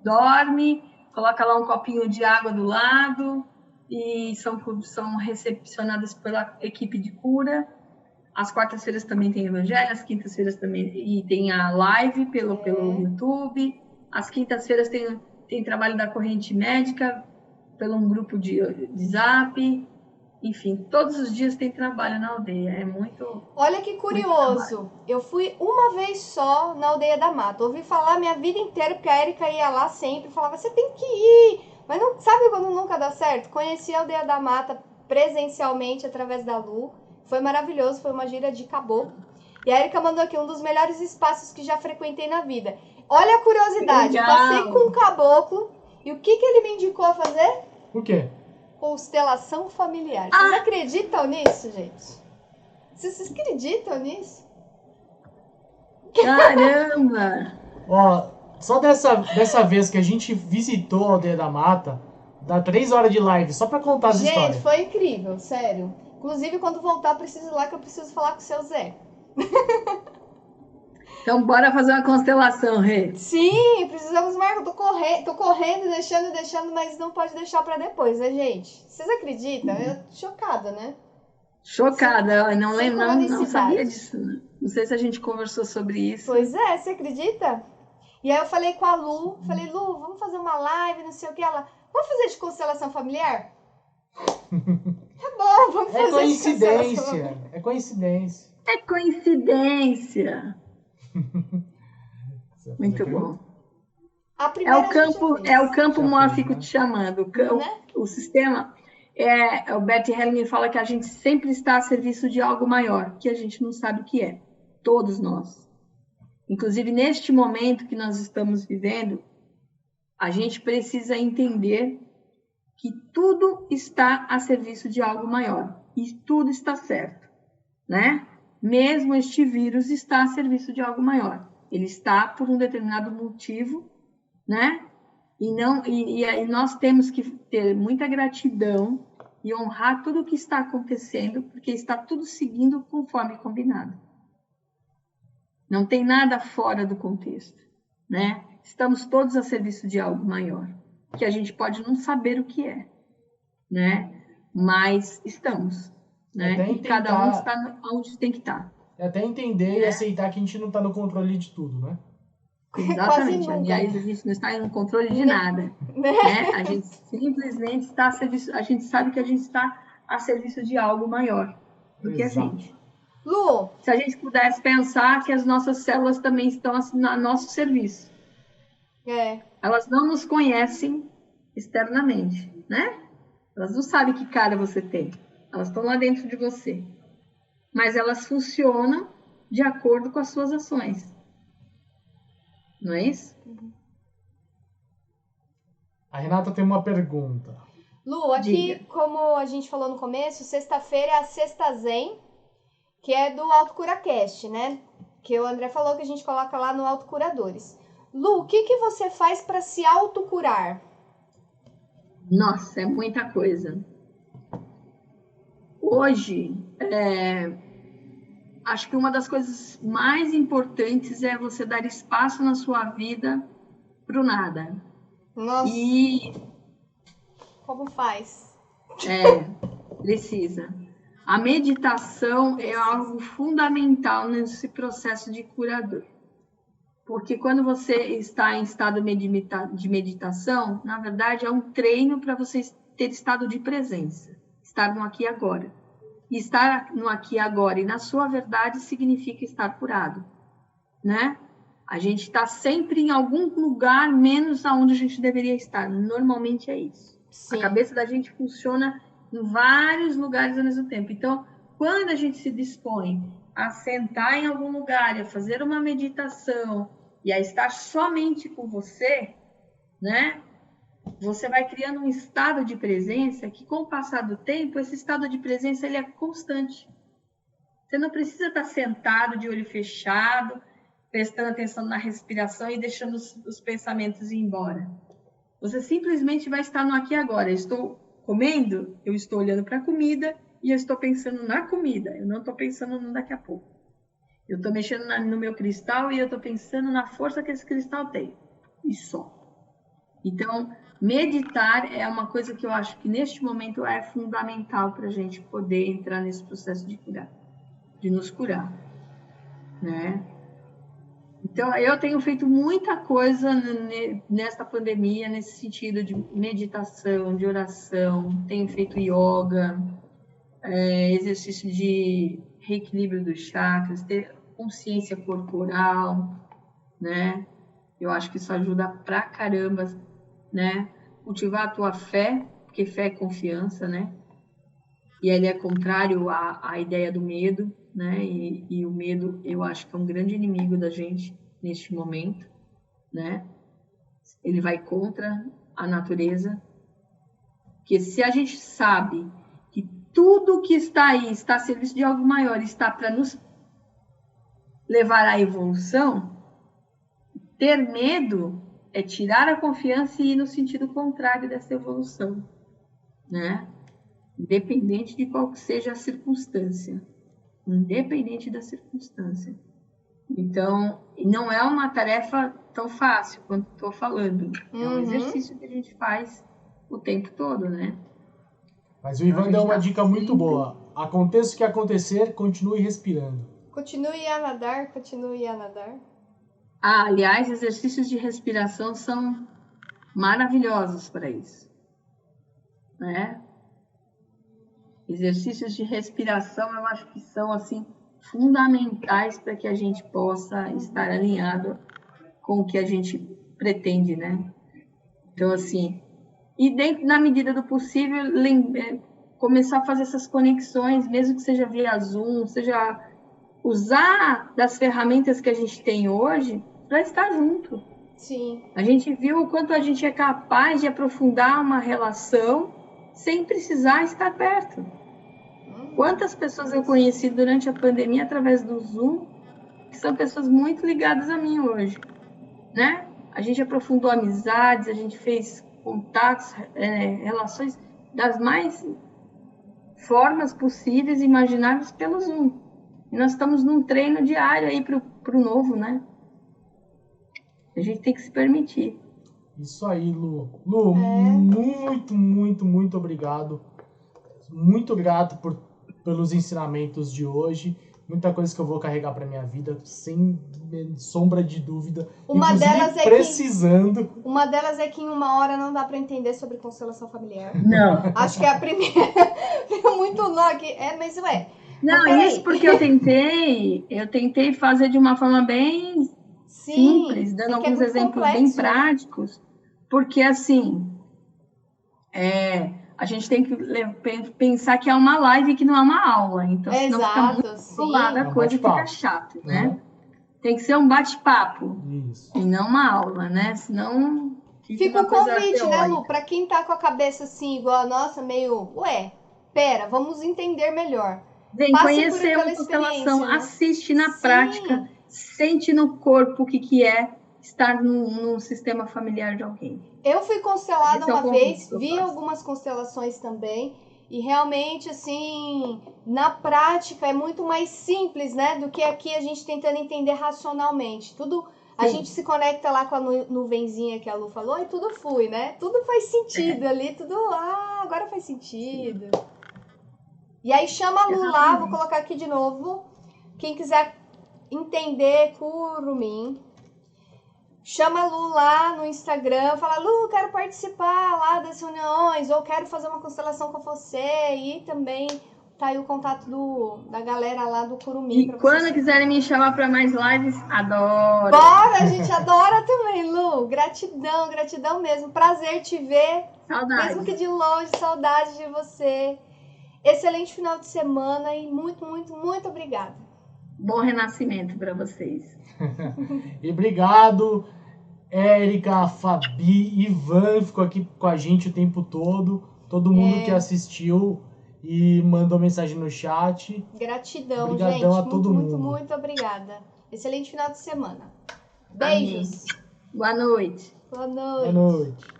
S3: dorme, coloca lá um copinho de água do lado, e são recepcionadas pela equipe de cura. Às quartas-feiras também tem Evangelho, às quintas-feiras também, e tem a live pelo YouTube. Às quintas-feiras tem trabalho da corrente médica, pelo um grupo de Zap. Enfim, todos os dias tem trabalho na aldeia. É muito...
S1: Olha que curioso. Eu fui uma vez só na Aldeia da Mata. Ouvi falar minha vida inteira, porque a Érica ia lá sempre. Falava, você tem que ir. Mas não sabe quando nunca dá certo? Conheci a Aldeia da Mata presencialmente através da Lu. Foi maravilhoso, foi uma gira de caboclo. E a Érica mandou aqui um dos melhores espaços que já frequentei na vida. Olha a curiosidade. Passei com um caboclo. E o que ele me indicou a fazer?
S2: O quê?
S1: Constelação familiar. Vocês acreditam nisso, gente? Vocês acreditam nisso?
S3: Caramba!
S2: Ó, só dessa vez que a gente visitou a Aldeia da Mata, dá 3 horas de live só pra contar as histórias.
S1: Gente, foi incrível, sério. Inclusive, quando voltar, eu preciso ir lá, que eu preciso falar com o seu Zé.
S3: Então, bora fazer uma constelação, Rê.
S1: Sim, precisamos marcar. Tô correndo, deixando, mas não pode deixar pra depois, né, gente? Vocês acreditam? Eu tô chocada, né?
S3: Chocada, eu não
S1: Sem
S3: lembro, não sabia disso. Né? Não sei se a gente conversou sobre isso.
S1: Pois é, você acredita? E aí eu falei com a Lu, Lu, vamos fazer uma live, não sei o que. Ela, vamos fazer de constelação familiar? Tá bom, vamos fazer de constelação familiar.
S2: É coincidência.
S3: É coincidência. Muito bom. É o campo mórfico te chamando. O sistema, o Bert Hellinger fala que a gente sempre está a serviço de algo maior, que a gente não sabe o que é. Todos nós. Inclusive, neste momento que nós estamos vivendo, a gente precisa entender que tudo está a serviço de algo maior. E tudo está certo, né? Mesmo este vírus está a serviço de algo maior. Ele está por um determinado motivo, né? E aí nós temos que ter muita gratidão e honrar tudo o que está acontecendo, porque está tudo seguindo conforme combinado. Não tem nada fora do contexto, né? Estamos todos a serviço de algo maior, que a gente pode não saber o que é, né? Mas estamos. Né? E cada um está onde tem que estar.
S2: Até entender e aceitar que a gente não está no controle de tudo, né?
S3: Exatamente. Aliás, a gente não está no controle de nada. Né? A gente simplesmente está a serviço, a gente sabe que a gente está a serviço de algo maior do que a gente.
S1: Lu,
S3: se a gente pudesse pensar que as nossas células também estão a nosso serviço. Elas não nos conhecem externamente, né? Elas não sabem que cara você tem. Elas estão lá dentro de você. Mas elas funcionam de acordo com as suas ações. Não é isso?
S2: A Renata tem uma pergunta.
S1: Lu, aqui, como a gente falou no começo, sexta-feira é a Sexta Zen, que é do AutoCuraCast, né? Que o André falou que a gente coloca lá no Autocuradores. Lu, o que você faz para se autocurar?
S3: Nossa, é muita coisa. Hoje, acho que uma das coisas mais importantes é você dar espaço na sua vida para o nada.
S1: Nossa! Como faz?
S3: Precisa. A meditação é algo fundamental nesse processo de curador. Porque quando você está em estado de meditação, na verdade é um treino para você ter estado de presença. Estar no aqui e agora. E estar no aqui e agora e na sua verdade significa estar curado, né? A gente está sempre em algum lugar menos aonde a gente deveria estar. Normalmente é isso. Sim. A cabeça da gente funciona em vários lugares ao mesmo tempo. Então, quando a gente se dispõe a sentar em algum lugar, a fazer uma meditação e a estar somente com você, né? Você vai criando um estado de presença que, com o passar do tempo, esse estado de presença ele é constante. Você não precisa estar sentado de olho fechado, prestando atenção na respiração e deixando os pensamentos ir embora. Você simplesmente vai estar no aqui e agora. Eu estou comendo, eu estou olhando para a comida e eu estou pensando na comida. Eu não estou pensando no daqui a pouco. Eu estou mexendo no meu cristal e eu estou pensando na força que esse cristal tem. E só. Então, meditar é uma coisa que eu acho que neste momento é fundamental para a gente poder entrar nesse processo de curar, de nos curar, né? Então, eu tenho feito muita coisa nesta pandemia, nesse sentido de meditação, de oração, tenho feito yoga, exercício de reequilíbrio dos chakras, ter consciência corporal, né? Eu acho que isso ajuda pra caramba, né? Cultivar a tua fé, porque fé é confiança, né? E ele é contrário à ideia do medo, né? E o medo, eu acho que é um grande inimigo da gente neste momento, né? Ele vai contra a natureza. Porque se a gente sabe que tudo que está aí está a serviço de algo maior, está para nos levar à evolução, ter medo é tirar a confiança e ir no sentido contrário dessa evolução, né? Independente de qual que seja a circunstância. Independente da circunstância. Então, não é uma tarefa tão fácil quanto estou falando. É um exercício que a gente faz o tempo todo, né?
S2: Mas o Ivan deu uma dica muito boa. Aconteça o que acontecer, continue respirando.
S1: Continue a nadar, continue a nadar.
S3: Aliás, exercícios de respiração são maravilhosos para isso, né? Exercícios de respiração, eu acho que são, assim, fundamentais para que a gente possa estar alinhado com o que a gente pretende, né? Então, assim, e dentro, na medida do possível, começar a fazer essas conexões, mesmo que seja via Zoom, seja usar das ferramentas que a gente tem hoje para estar junto.
S1: Sim.
S3: A gente viu o quanto a gente é capaz de aprofundar uma relação sem precisar estar perto. Quantas pessoas eu conheci durante a pandemia através do Zoom, que são pessoas muito ligadas a mim hoje, né? A gente aprofundou amizades, a gente fez contatos, relações das mais formas possíveis e imagináveis pelo Zoom. E nós estamos num treino diário aí para o novo, né? A gente tem que se permitir.
S2: Isso aí, Lu. Lu, muito, muito, muito obrigado. Muito grato pelos ensinamentos de hoje. Muita coisa que eu vou carregar para minha vida, sem sombra de dúvida.
S1: Uma delas
S2: precisando.
S1: Uma delas é que em 1 hora não dá para entender sobre constelação familiar.
S3: Não.
S1: Acho que é a primeira. Muito louco. Mas ué.
S3: Não, isso porque eu tentei fazer de uma forma bem simples, dando alguns exemplos bem práticos, porque assim, a gente tem que pensar que é uma live que não é uma aula, então senão fica muito enrolada, a coisa fica chata, né? Tem que ser um bate-papo e não uma aula, né? Senão
S1: fica o convite, né, Lu? Pra quem tá com a cabeça assim, igual a nossa, meio, pera, vamos entender melhor.
S3: Vem conhecer uma constelação, né? Assiste na prática, sente no corpo o que é estar num sistema familiar de alguém.
S1: Eu fui constelada uma vez, vi algumas constelações também, e realmente, assim, na prática é muito mais simples, né, do que aqui a gente tentando entender racionalmente. Tudo, a gente se conecta lá com a nuvenzinha que a Lu falou e tudo flui, né? Tudo faz sentido ali, tudo, agora faz sentido. E aí chama a Lu lá, vou colocar aqui de novo. Quem quiser entender Curumim, chama a Lu lá no Instagram, fala, Lu, quero participar lá das reuniões, ou quero fazer uma constelação com você, e também tá aí o contato da galera lá do Curumim.
S3: E quando quiserem me chamar para mais lives, adoro.
S1: Bora, a gente adora também, Lu. Gratidão, gratidão mesmo. Prazer te ver.
S3: Saudade.
S1: Mesmo que de longe, saudade de você. Excelente final de semana e muito, muito, muito obrigada.
S3: Bom renascimento para vocês.
S2: E obrigado, Érica, Fabi, Ivan, ficou aqui com a gente o tempo todo. Todo mundo que assistiu e mandou mensagem no chat.
S1: Gratidão,
S2: Obrigadão
S1: gente.
S2: a todo
S1: muito,
S2: mundo.
S1: muito obrigada. Excelente final de semana. Beijos.
S3: Amém. Boa noite.
S1: Boa noite.
S2: Boa noite.